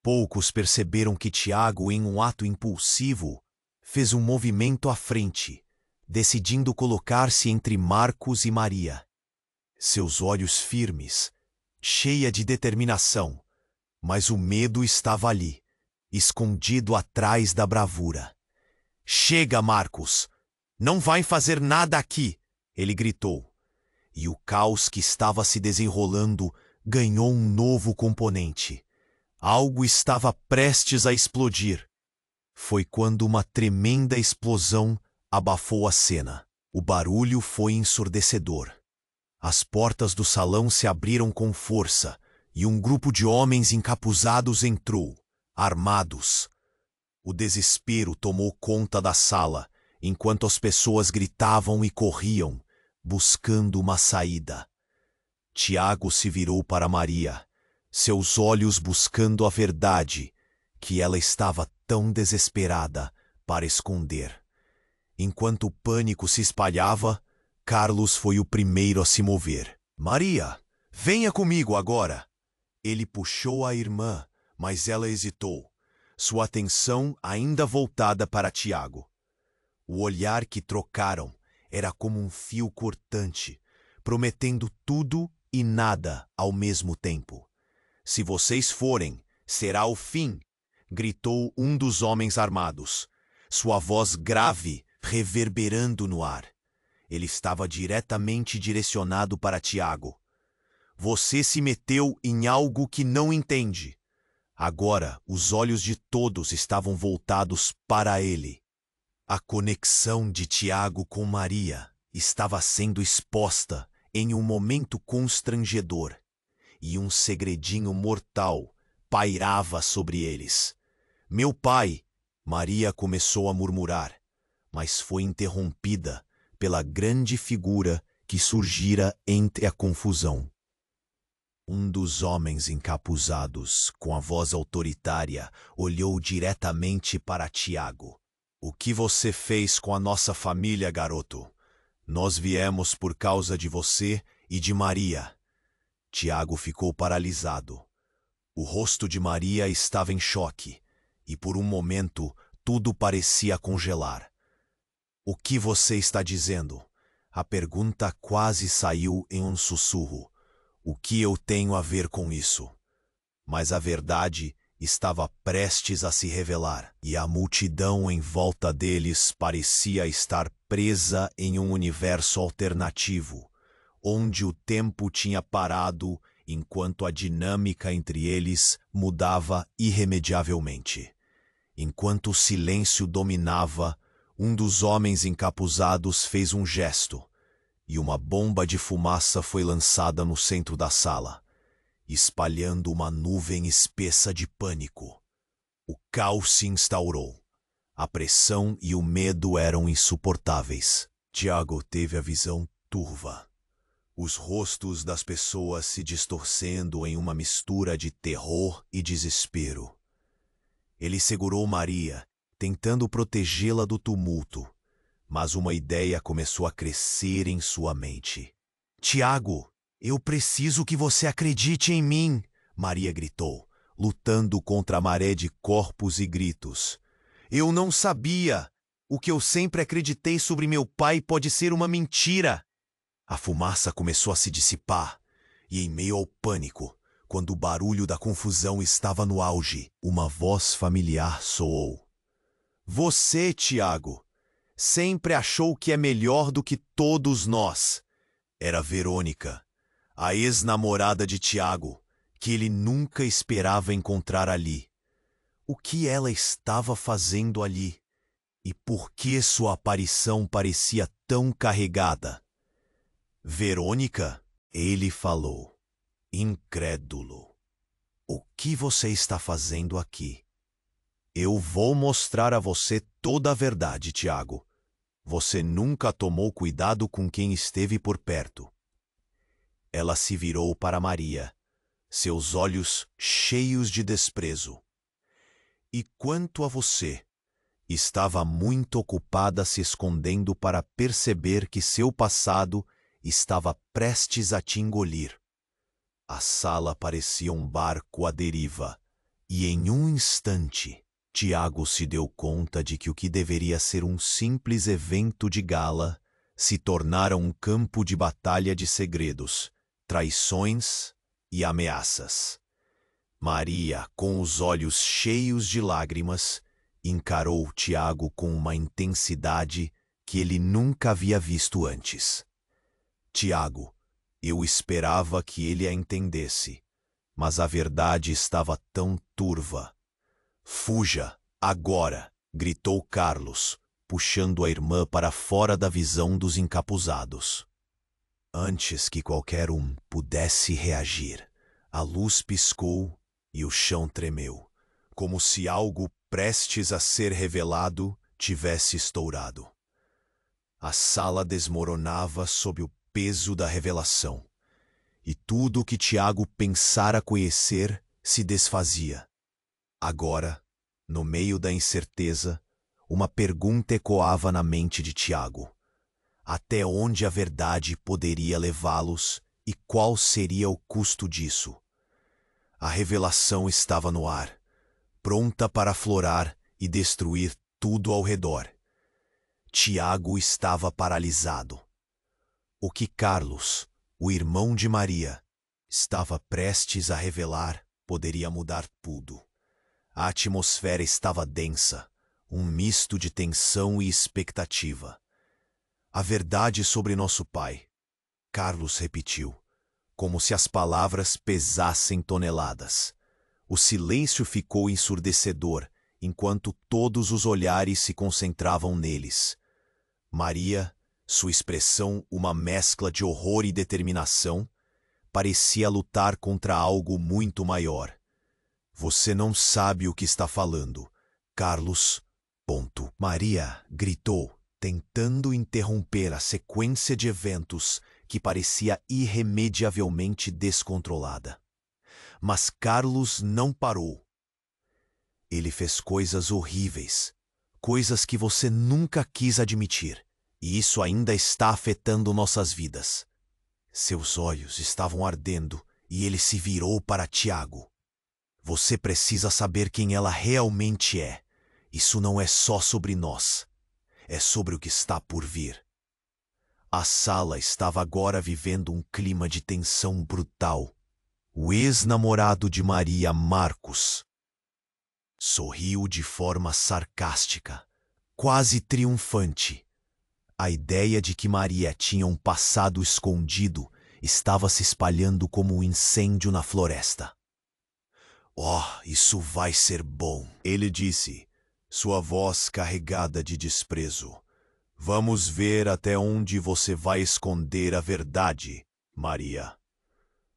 Speaker 1: Poucos perceberam que Tiago, em um ato impulsivo, fez um movimento à frente, decidindo colocar-se entre Marcos e Maria. Seus olhos firmes, cheia de determinação, mas o medo estava ali, escondido atrás da bravura. Chega, Marcos! Não vai fazer nada aqui! Ele gritou. E o caos que estava se desenrolando ganhou um novo componente. Algo estava prestes a explodir. Foi quando uma tremenda explosão abafou a cena. O barulho foi ensurdecedor. As portas do salão se abriram com força e um grupo de homens encapuzados entrou, armados. O desespero tomou conta da sala, enquanto as pessoas gritavam e corriam, buscando uma saída. Tiago se virou para Maria, seus olhos buscando a verdade, que ela estava tão desesperada para esconder. Enquanto o pânico se espalhava, Carlos foi o primeiro a se mover. Maria, venha comigo agora! Ele puxou a irmã, mas ela hesitou, sua atenção ainda voltada para Tiago. O olhar que trocaram era como um fio cortante, prometendo tudo e nada ao mesmo tempo. Se vocês forem, será o fim, gritou um dos homens armados, sua voz grave reverberando no ar. Ele estava diretamente direcionado para Tiago. Você se meteu em algo que não entende. Agora, os olhos de todos estavam voltados para ele. A conexão de Tiago com Maria estava sendo exposta em um momento constrangedor, e um segredinho mortal pairava sobre eles. Meu pai, Maria começou a murmurar, mas foi interrompida pela grande figura que surgira entre a confusão. Um dos homens encapuzados, com a voz autoritária, olhou diretamente para Tiago. O que você fez com a nossa família, garoto? Nós viemos por causa de você e de Maria. Tiago ficou paralisado. O rosto de Maria estava em choque, e por um momento tudo parecia congelar. O que você está dizendo? A pergunta quase saiu em um sussurro. O que eu tenho a ver com isso? Mas a verdade estava prestes a se revelar, e a multidão em volta deles parecia estar presa em um universo alternativo, onde o tempo tinha parado enquanto a dinâmica entre eles mudava irremediavelmente. Enquanto o silêncio dominava, um dos homens encapuzados fez um gesto, e uma bomba de fumaça foi lançada no centro da sala, espalhando uma nuvem espessa de pânico. O caos se instaurou. A pressão e o medo eram insuportáveis. Tiago teve a visão turva. Os rostos das pessoas se distorcendo em uma mistura de terror e desespero. Ele segurou Maria, tentando protegê-la do tumulto, mas uma ideia começou a crescer em sua mente. Tiago, eu preciso que você acredite em mim, Maria gritou, lutando contra a maré de corpos e gritos. Eu não sabia. O que eu sempre acreditei sobre meu pai pode ser uma mentira. A fumaça começou a se dissipar, e em meio ao pânico, quando o barulho da confusão estava no auge, uma voz familiar soou. Você, Tiago, sempre achou que é melhor do que todos nós. Era Verônica, a ex-namorada de Tiago, que ele nunca esperava encontrar ali. O que ela estava fazendo ali? E por que sua aparição parecia tão carregada? Verônica, ele falou, incrédulo. O que você está fazendo aqui? Eu vou mostrar a você toda a verdade, Tiago. Você nunca tomou cuidado com quem esteve por perto. Ela se virou para Maria, seus olhos cheios de desprezo. E quanto a você, estava muito ocupada se escondendo para perceber que seu passado estava prestes a te engolir. A sala parecia um barco à deriva, e em um instante, Tiago se deu conta de que o que deveria ser um simples evento de gala se tornara um campo de batalha de segredos, traições e ameaças. Maria, com os olhos cheios de lágrimas, encarou Tiago com uma intensidade que ele nunca havia visto antes. Tiago, eu esperava que ele a entendesse, mas a verdade estava tão turva. Fuja, agora! Gritou Carlos, puxando a irmã para fora da visão dos encapuzados. Antes que qualquer um pudesse reagir, a luz piscou e o chão tremeu, como se algo prestes a ser revelado tivesse estourado. A sala desmoronava sob o peso da revelação, e tudo o que Tiago pensara conhecer se desfazia. Agora, no meio da incerteza, uma pergunta ecoava na mente de Tiago: até onde a verdade poderia levá-los e qual seria o custo disso? A revelação estava no ar, pronta para aflorar e destruir tudo ao redor. Tiago estava paralisado. O que Carlos, o irmão de Maria, estava prestes a revelar poderia mudar tudo. A atmosfera estava densa, um misto de tensão e expectativa. A verdade sobre nosso pai, Carlos repetiu, como se as palavras pesassem toneladas. O silêncio ficou ensurdecedor, enquanto todos os olhares se concentravam neles. Maria, sua expressão uma mescla de horror e determinação, parecia lutar contra algo muito maior. Você não sabe o que está falando, Carlos. Maria gritou, tentando interromper a sequência de eventos que parecia irremediavelmente descontrolada. Mas Carlos não parou. Ele fez coisas horríveis, coisas que você nunca quis admitir, e isso ainda está afetando nossas vidas. Seus olhos estavam ardendo e ele se virou para Tiago. Você precisa saber quem ela realmente é. Isso não é só sobre nós. É sobre o que está por vir. A sala estava agora vivendo um clima de tensão brutal. O ex-namorado de Maria, Marcos, sorriu de forma sarcástica, quase triunfante. A ideia de que Maria tinha um passado escondido estava se espalhando como um incêndio na floresta. Oh, isso vai ser bom, ele disse, sua voz carregada de desprezo. Vamos ver até onde você vai esconder a verdade, Maria.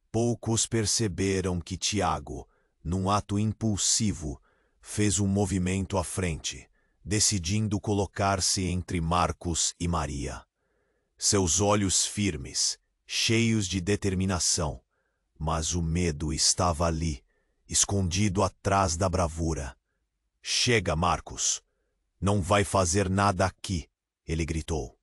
Speaker 1: Poucos perceberam que Tiago, num ato impulsivo, fez um movimento à frente, decidindo colocar-se entre Marcos e Maria. Seus olhos firmes, cheios de determinação, mas o medo estava ali, escondido atrás da bravura. Chega, Marcos. Não vai fazer nada aqui, ele gritou.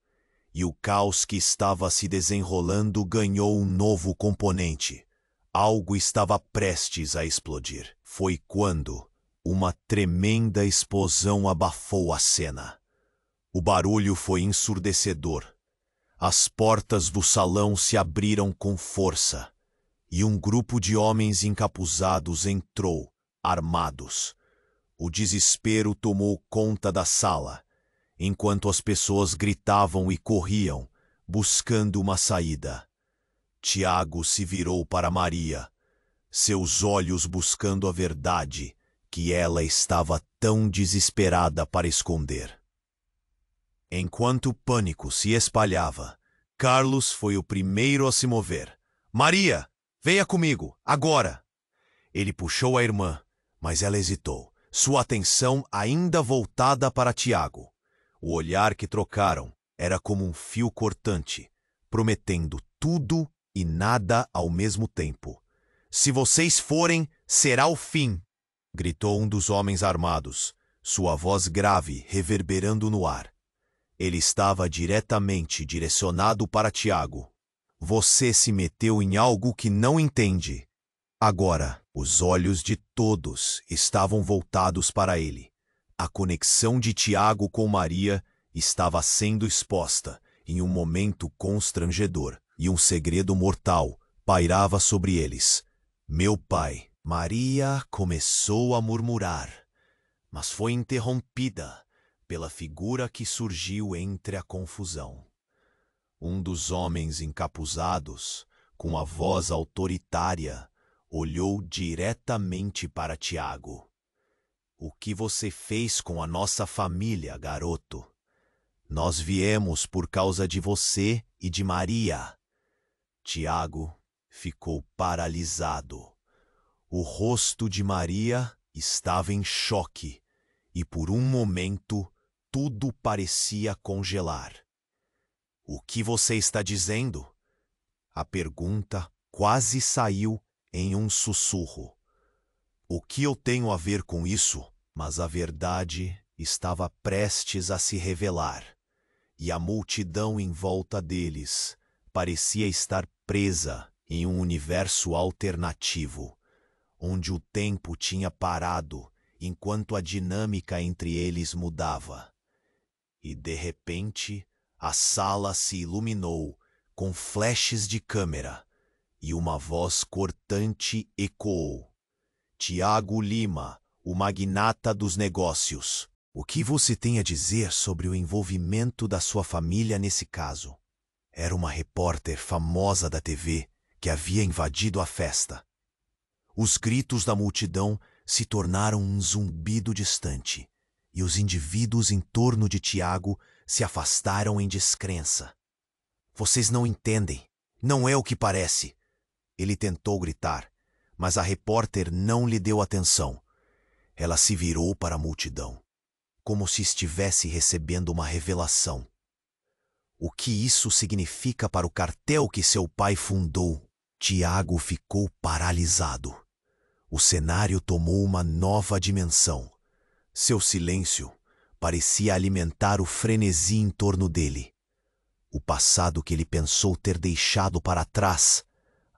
Speaker 1: E o caos que estava se desenrolando ganhou um novo componente. Algo estava prestes a explodir. Foi quando uma tremenda explosão abafou a cena. O barulho foi ensurdecedor. As portas do salão se abriram com força, e um grupo de homens encapuzados entrou, armados. O desespero tomou conta da sala, enquanto as pessoas gritavam e corriam, buscando uma saída. Tiago se virou para Maria, seus olhos buscando a verdade que ela estava tão desesperada para esconder. Enquanto o pânico se espalhava, Carlos foi o primeiro a se mover. Maria, venha comigo, agora! Ele puxou a irmã, mas ela hesitou, sua atenção ainda voltada para Tiago. O olhar que trocaram era como um fio cortante, prometendo tudo e nada ao mesmo tempo. Se vocês forem, será o fim, gritou um dos homens armados, sua voz grave reverberando no ar. Ele estava diretamente direcionado para Tiago. Você se meteu em algo que não entende. Agora, os olhos de todos estavam voltados para ele. A conexão de Tiago com Maria estava sendo exposta em um momento constrangedor, e um segredo mortal pairava sobre eles. Meu pai. Maria começou a murmurar, mas foi interrompida pela figura que surgiu entre a confusão. Um dos homens encapuzados, com a voz autoritária, olhou diretamente para Tiago. O que você fez com a nossa família, garoto? Nós viemos por causa de você e de Maria. Tiago ficou paralisado. O rosto de Maria estava em choque, e por um momento tudo parecia congelar. O que você está dizendo? A pergunta quase saiu em um sussurro. O que eu tenho a ver com isso? Mas a verdade estava prestes a se revelar, e a multidão em volta deles parecia estar presa em um universo alternativo, onde o tempo tinha parado enquanto a dinâmica entre eles mudava. E, de repente, a sala se iluminou com flashes de câmera e uma voz cortante ecoou. Tiago Lima, o magnata dos negócios. O que você tem a dizer sobre o envolvimento da sua família nesse caso? Era uma repórter famosa da TV que havia invadido a festa. Os gritos da multidão se tornaram um zumbido distante, e os indivíduos em torno de Tiago se afastaram em descrença. Vocês não entendem. Não é o que parece. Ele tentou gritar, mas a repórter não lhe deu atenção. Ela se virou para a multidão, como se estivesse recebendo uma revelação. O que isso significa para o cartel que seu pai fundou? Tiago ficou paralisado. O cenário tomou uma nova dimensão. Seu silêncio parecia alimentar o frenesi em torno dele. O passado que ele pensou ter deixado para trás,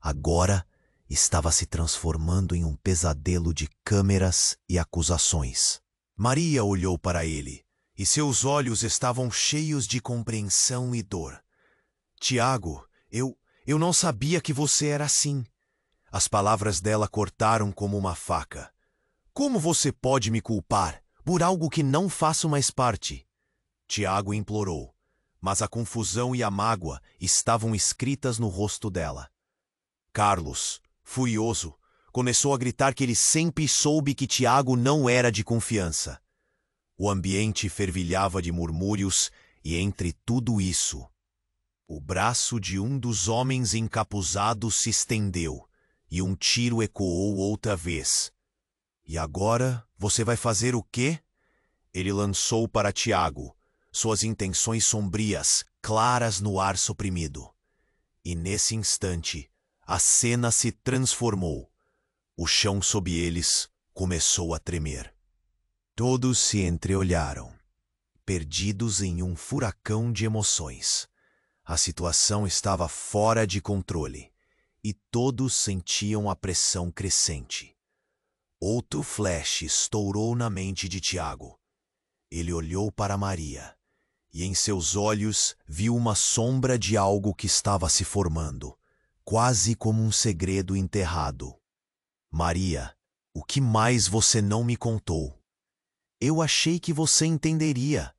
Speaker 1: agora estava se transformando em um pesadelo de câmeras e acusações. Maria olhou para ele, e seus olhos estavam cheios de compreensão e dor. Tiago, eu não sabia que você era assim. As palavras dela cortaram como uma faca. Como você pode me culpar por algo que não faço mais parte? Tiago implorou, mas a confusão e a mágoa estavam escritas no rosto dela. Carlos, furioso, começou a gritar que ele sempre soube que Tiago não era de confiança. O ambiente fervilhava de murmúrios e, entre tudo isso, o braço de um dos homens encapuzados se estendeu e um tiro ecoou outra vez. E agora você vai fazer o quê? Ele lançou para Tiago, suas intenções sombrias, claras no ar suprimido. E nesse instante, a cena se transformou. O chão sob eles começou a tremer. Todos se entreolharam, perdidos em um furacão de emoções. A situação estava fora de controle, e todos sentiam a pressão crescente. Outro flash estourou na mente de Tiago. Ele olhou para Maria, e em seus olhos viu uma sombra de algo que estava se formando, quase como um segredo enterrado. Maria, o que mais você não me contou? Eu achei que você entenderia.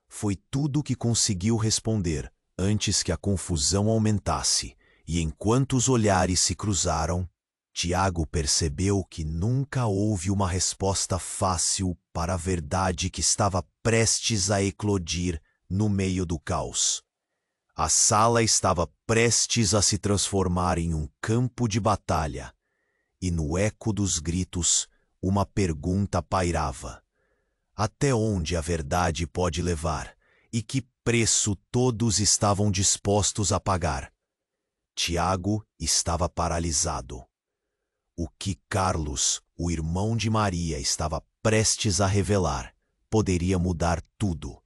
Speaker 1: Foi tudo o que conseguiu responder antes que a confusão aumentasse, e enquanto os olhares se cruzaram, Tiago percebeu que nunca houve uma resposta fácil para a verdade que estava prestes a eclodir no meio do caos. A sala estava prestes a se transformar em um campo de batalha, e no eco dos gritos, uma pergunta pairava. Até onde a verdade pode levar, e que preço todos estavam dispostos a pagar? Tiago estava paralisado. O que Carlos, o irmão de Maria, estava prestes a revelar poderia mudar tudo.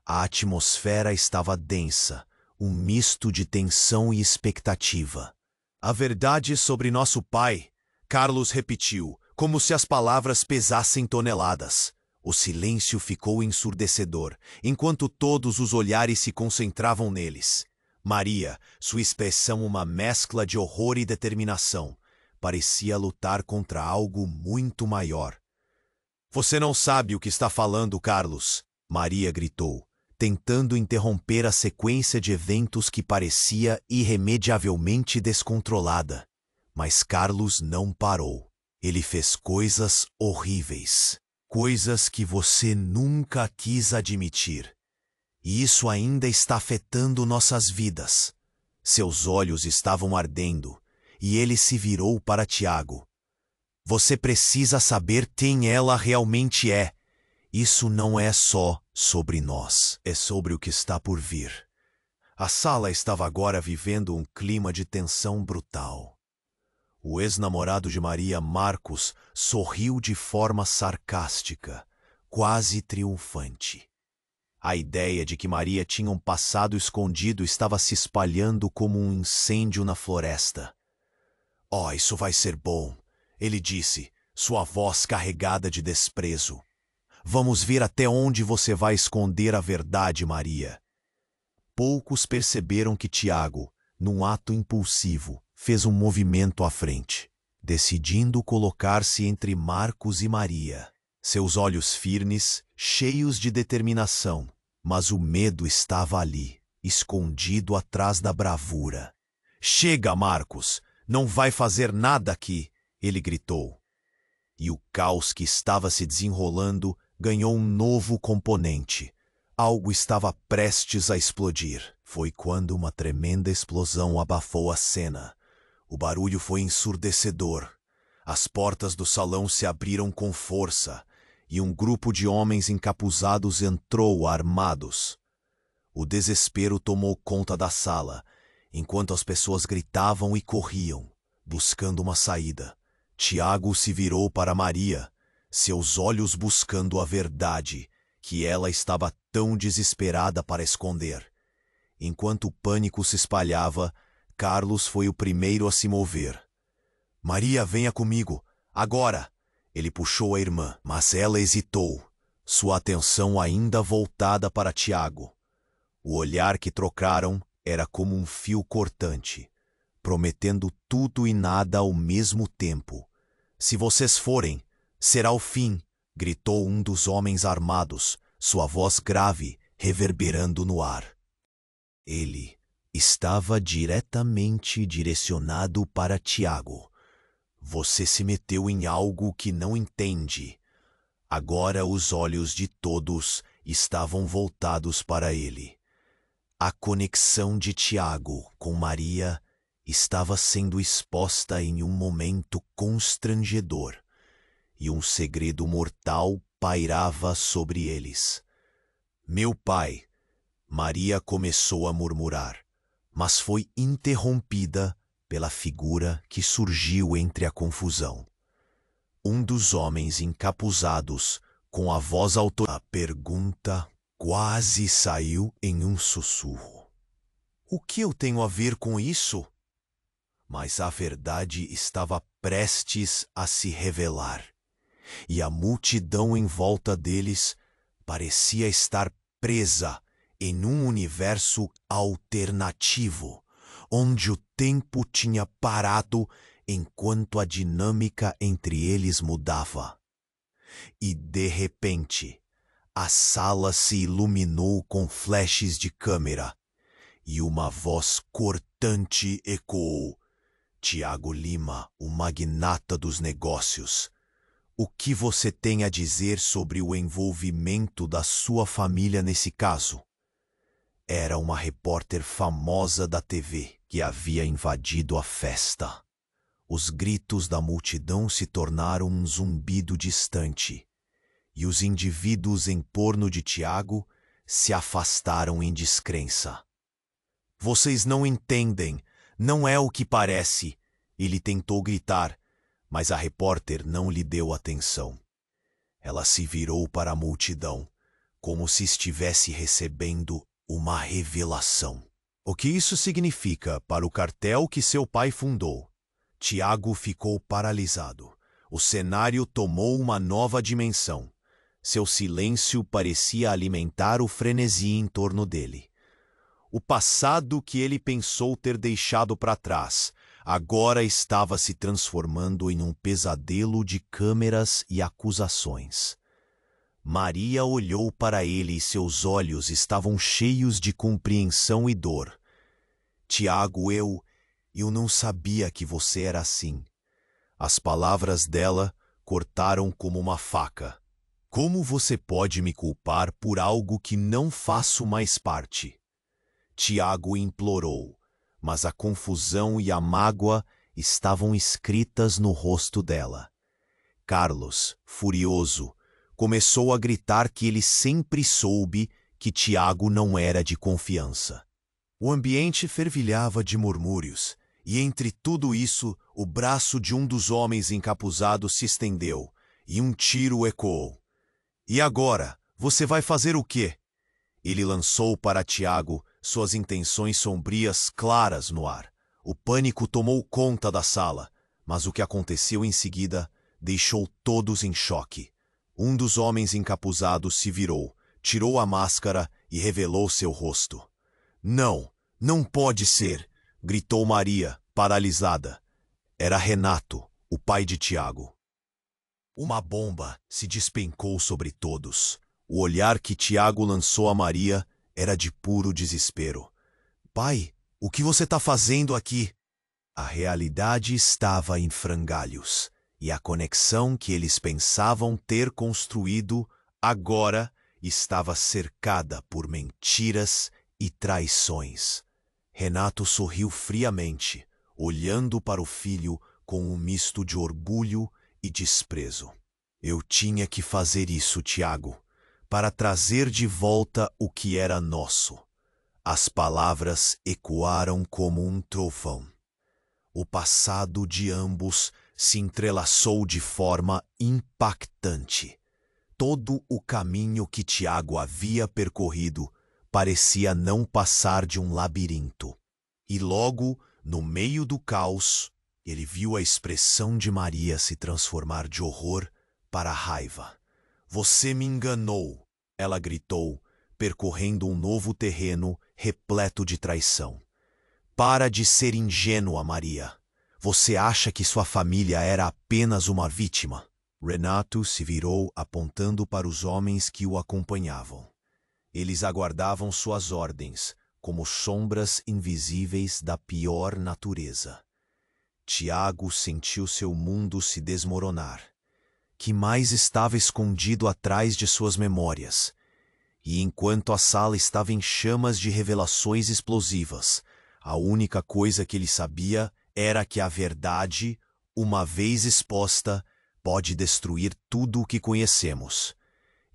Speaker 1: A atmosfera estava densa, um misto de tensão e expectativa. A verdade sobre nosso pai, Carlos repetiu, como se as palavras pesassem toneladas. O silêncio ficou ensurdecedor, enquanto todos os olhares se concentravam neles. Maria, sua expressão uma mescla de horror e determinação, parecia lutar contra algo muito maior. Você não sabe o que está falando, Carlos, Maria gritou, tentando interromper a sequência de eventos que parecia irremediavelmente descontrolada. Mas Carlos não parou. Ele fez coisas horríveis. Coisas que você nunca quis admitir. E isso ainda está afetando nossas vidas. Seus olhos estavam ardendo, e ele se virou para Tiago. Você precisa saber quem ela realmente é. Isso não é só sobre nós, é sobre o que está por vir. A sala estava agora vivendo um clima de tensão brutal. O ex-namorado de Maria, Marcos, sorriu de forma sarcástica, quase triunfante. A ideia de que Maria tinha um passado escondido estava se espalhando como um incêndio na floresta. "Oh, isso vai ser bom", ele disse, sua voz carregada de desprezo. "Vamos ver até onde você vai esconder a verdade, Maria." Poucos perceberam que Tiago, num ato impulsivo, fez um movimento à frente, decidindo colocar-se entre Marcos e Maria. Seus olhos firmes, cheios de determinação, mas o medo estava ali, escondido atrás da bravura. "Chega, Marcos! Não vai fazer nada aqui!" ele gritou. E o caos que estava se desenrolando ganhou um novo componente. Algo estava prestes a explodir. Foi quando uma tremenda explosão abafou a cena. O barulho foi ensurdecedor. As portas do salão se abriram com força e um grupo de homens encapuzados entrou armados. O desespero tomou conta da sala, enquanto as pessoas gritavam e corriam, buscando uma saída. Tiago se virou para Maria, seus olhos buscando a verdade, que ela estava tão desesperada para esconder. Enquanto o pânico se espalhava, Carlos foi o primeiro a se mover. "Maria, venha comigo, agora!" Ele puxou a irmã, mas ela hesitou, sua atenção ainda voltada para Tiago. O olhar que trocaram era como um fio cortante, prometendo tudo e nada ao mesmo tempo. "Se vocês forem, será o fim", gritou um dos homens armados, sua voz grave reverberando no ar. Ele estava diretamente direcionado para Tiago. "Você se meteu em algo que não entende." Agora os olhos de todos estavam voltados para ele. A conexão de Tiago com Maria estava sendo exposta em um momento constrangedor, e um segredo mortal pairava sobre eles. "Meu pai", Maria começou a murmurar, mas foi interrompida pela figura que surgiu entre a confusão. Um dos homens encapuzados, com a voz autoritária. A pergunta quase saiu em um sussurro. "O que eu tenho a ver com isso?" Mas a verdade estava prestes a se revelar, e a multidão em volta deles parecia estar presa em um universo alternativo, onde o tempo tinha parado enquanto a dinâmica entre eles mudava. E, de repente, a sala se iluminou com flashes de câmera, e uma voz cortante ecoou: "Tiago Lima, o magnata dos negócios. O que você tem a dizer sobre o envolvimento da sua família nesse caso?" Era uma repórter famosa da TV que havia invadido a festa. Os gritos da multidão se tornaram um zumbido distante, e os indivíduos em torno de Tiago se afastaram em descrença. "Vocês não entendem, não é o que parece", ele tentou gritar, mas a repórter não lhe deu atenção. Ela se virou para a multidão, como se estivesse recebendo uma revelação. "O que isso significa para o cartel que seu pai fundou?" Tiago ficou paralisado. O cenário tomou uma nova dimensão. Seu silêncio parecia alimentar o frenesi em torno dele. O passado que ele pensou ter deixado para trás agora estava se transformando em um pesadelo de câmeras e acusações. Maria olhou para ele e seus olhos estavam cheios de compreensão e dor. "Tiago, eu não sabia que você era assim." As palavras dela cortaram como uma faca. "Como você pode me culpar por algo que não faço mais parte?" Tiago implorou, mas a confusão e a mágoa estavam escritas no rosto dela. Carlos, furioso, começou a gritar que ele sempre soube que Tiago não era de confiança. O ambiente fervilhava de murmúrios, e entre tudo isso, o braço de um dos homens encapuzados se estendeu, e um tiro ecoou. E agora, você vai fazer o quê? Ele lançou para Tiago suas intenções sombrias claras no ar. O pânico tomou conta da sala, mas o que aconteceu em seguida deixou todos em choque. Um dos homens encapuzados se virou, tirou a máscara e revelou seu rosto. Não, não pode ser, gritou Maria, paralisada. Era Renato, o pai de Tiago. Uma bomba se despencou sobre todos. O olhar que Tiago lançou a Maria era de puro desespero. Pai, o que você está fazendo aqui? A realidade estava em frangalhos, e a conexão que eles pensavam ter construído agora estava cercada por mentiras e traições. Renato sorriu friamente, olhando para o filho com um misto de orgulho e desprezo. Eu tinha que fazer isso, Tiago, para trazer de volta o que era nosso. As palavras ecoaram como um trovão. O passado de ambos se entrelaçou de forma impactante. Todo o caminho que Tiago havia percorrido parecia não passar de um labirinto. E logo, no meio do caos, ele viu a expressão de Maria se transformar de horror para raiva. Você me enganou, ela gritou, percorrendo um novo terreno repleto de traição. Para de ser ingênua, Maria. Você acha que sua família era apenas uma vítima? Renato se virou apontando para os homens que o acompanhavam. Eles aguardavam suas ordens, como sombras invisíveis da pior natureza. Tiago sentiu seu mundo se desmoronar. Que mais estava escondido atrás de suas memórias? E enquanto a sala estava em chamas de revelações explosivas, a única coisa que ele sabia era que a verdade, uma vez exposta, pode destruir tudo o que conhecemos.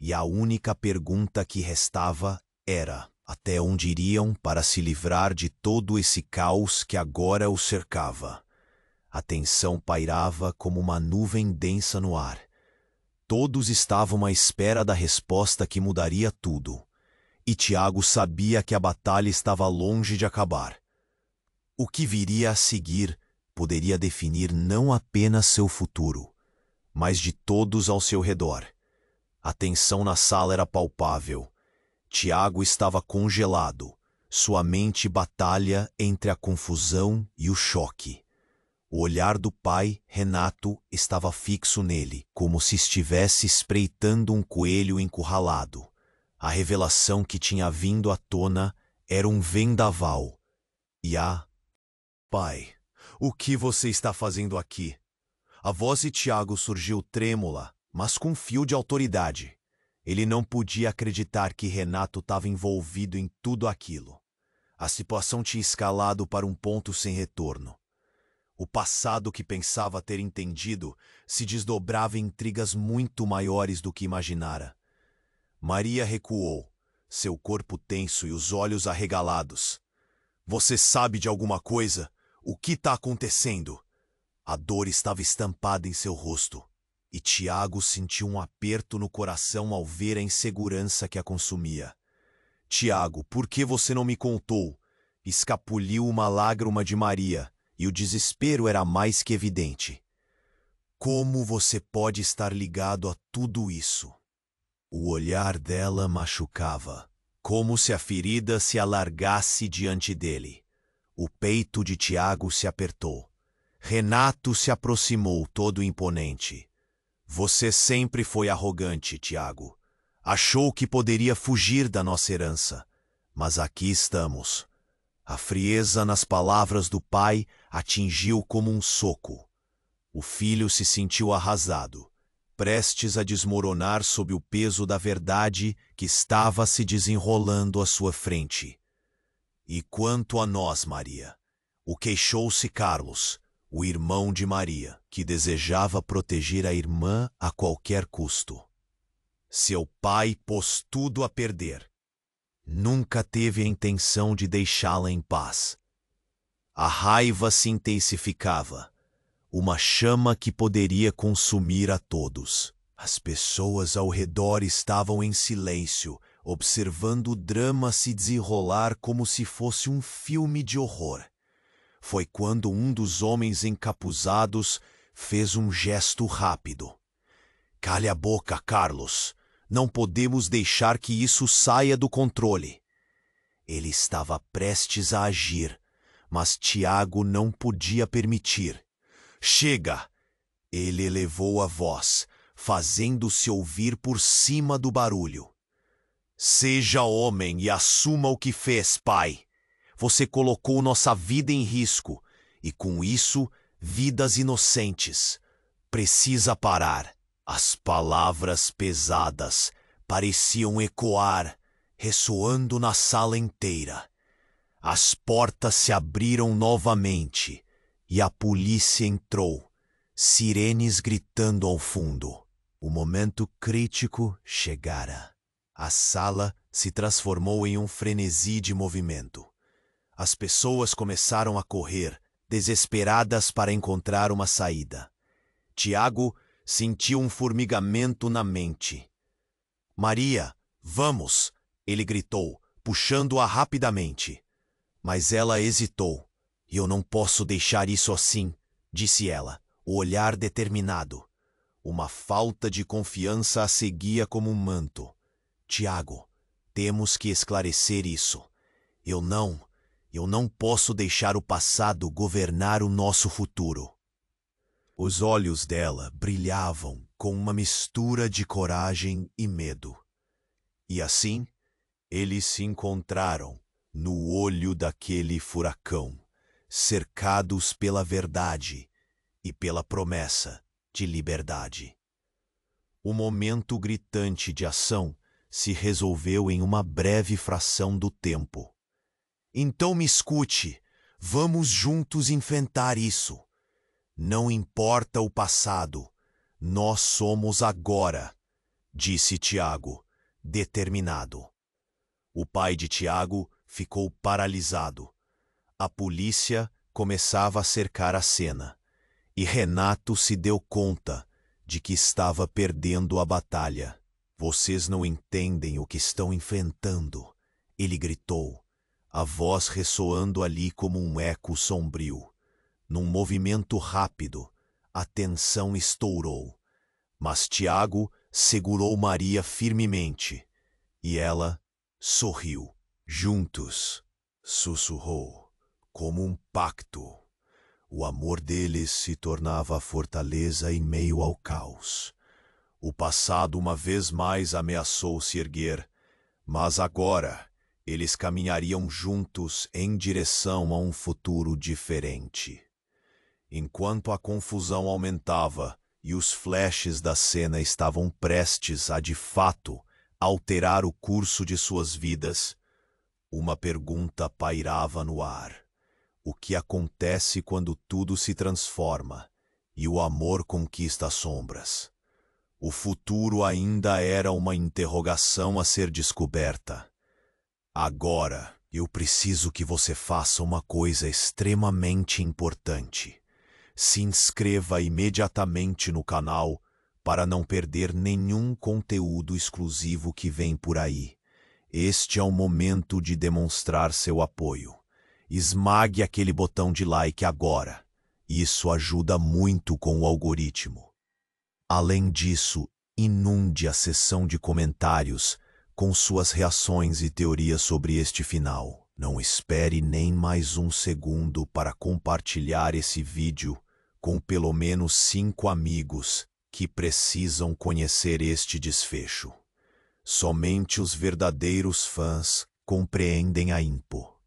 Speaker 1: E a única pergunta que restava era: até onde iriam para se livrar de todo esse caos que agora o cercava? A tensão pairava como uma nuvem densa no ar. Todos estavam à espera da resposta que mudaria tudo. E Tiago sabia que a batalha estava longe de acabar. O que viria a seguir poderia definir não apenas seu futuro, mas de todos ao seu redor. A tensão na sala era palpável. Tiago estava congelado, sua mente batalha entre a confusão e o choque. O olhar do pai, Renato, estava fixo nele, como se estivesse espreitando um coelho encurralado. A revelação que tinha vindo à tona era um vendaval. Pai, o que você está fazendo aqui? A voz de Tiago surgiu trêmula, mas com fio de autoridade. Ele não podia acreditar que Renato estava envolvido em tudo aquilo. A situação tinha escalado para um ponto sem retorno. O passado que pensava ter entendido se desdobrava em intrigas muito maiores do que imaginara. Maria recuou, seu corpo tenso e os olhos arregalados. Você sabe de alguma coisa? O que está acontecendo? A dor estava estampada em seu rosto, e Tiago sentiu um aperto no coração ao ver a insegurança que a consumia. Tiago, por que você não me contou? Escapuliu uma lágrima de Maria, e o desespero era mais que evidente. Como você pode estar ligado a tudo isso? O olhar dela machucava, como se a ferida se alargasse diante dele. O peito de Tiago se apertou. Renato se aproximou todo imponente. Você sempre foi arrogante, Tiago. Achou que poderia fugir da nossa herança. Mas aqui estamos. A frieza nas palavras do pai atingiu como um soco. O filho se sentiu arrasado, prestes a desmoronar sob o peso da verdade que estava se desenrolando à sua frente. E quanto a nós, Maria? O queixou-se Carlos, o irmão de Maria, que desejava proteger a irmã a qualquer custo. Seu pai pôs tudo a perder. nunca teve a intenção de deixá-la em paz. A raiva se intensificava, uma chama que poderia consumir a todos. As pessoas ao redor estavam em silêncio, observando o drama se desenrolar como se fosse um filme de horror. Foi quando um dos homens encapuzados fez um gesto rápido. "Cale a boca, Carlos. Não podemos deixar que isso saia do controle." Ele estava prestes a agir, mas Tiago não podia permitir. "Chega!" Ele elevou a voz, fazendo-se ouvir por cima do barulho. "Seja homem e assuma o que fez, pai. Você colocou nossa vida em risco, e com isso, vidas inocentes. Precisa parar." As palavras pesadas pareciam ecoar, ressoando na sala inteira. As portas se abriram novamente e a polícia entrou, sirenes gritando ao fundo. O momento crítico chegara. A sala se transformou em um frenesi de movimento. As pessoas começaram a correr, desesperadas para encontrar uma saída. Tiago sentiu um formigamento na mente. "Maria, vamos!" ele gritou, puxando-a rapidamente. Mas ela hesitou. "Eu não posso deixar isso assim", disse ela, o olhar determinado. Uma falta de confiança a seguia como um manto. "Tiago, temos que esclarecer isso. Eu não posso deixar o passado governar o nosso futuro." Os olhos dela brilhavam com uma mistura de coragem e medo. E assim, eles se encontraram no olho daquele furacão, cercados pela verdade e pela promessa de liberdade. O momento gritante de ação se resolveu em uma breve fração do tempo. "Então me escute, vamos juntos enfrentar isso. Não importa o passado, nós somos agora", disse Tiago, determinado. O pai de Tiago ficou paralisado. A polícia começava a cercar a cena, e Renato se deu conta de que estava perdendo a batalha. "Vocês não entendem o que estão enfrentando", ele gritou, a voz ressoando ali como um eco sombrio. Num movimento rápido, a tensão estourou, mas Tiago segurou Maria firmemente, e ela sorriu. "Juntos", sussurrou, como um pacto. O amor deles se tornava a fortaleza em meio ao caos. O passado uma vez mais ameaçou se erguer, mas agora eles caminhariam juntos em direção a um futuro diferente. Enquanto a confusão aumentava e os flashes da cena estavam prestes a, de fato, alterar o curso de suas vidas, uma pergunta pairava no ar. O que acontece quando tudo se transforma e o amor conquista as sombras? O futuro ainda era uma interrogação a ser descoberta. "Agora, eu preciso que você faça uma coisa extremamente importante. Se inscreva imediatamente no canal para não perder nenhum conteúdo exclusivo que vem por aí. Este é o momento de demonstrar seu apoio. Esmague aquele botão de like agora. Isso ajuda muito com o algoritmo. Além disso, inunde a seção de comentários com suas reações e teorias sobre este final. Não espere nem mais um segundo para compartilhar esse vídeo com pelo menos 5 amigos que precisam conhecer este desfecho. Somente os verdadeiros fãs compreendem a Impo.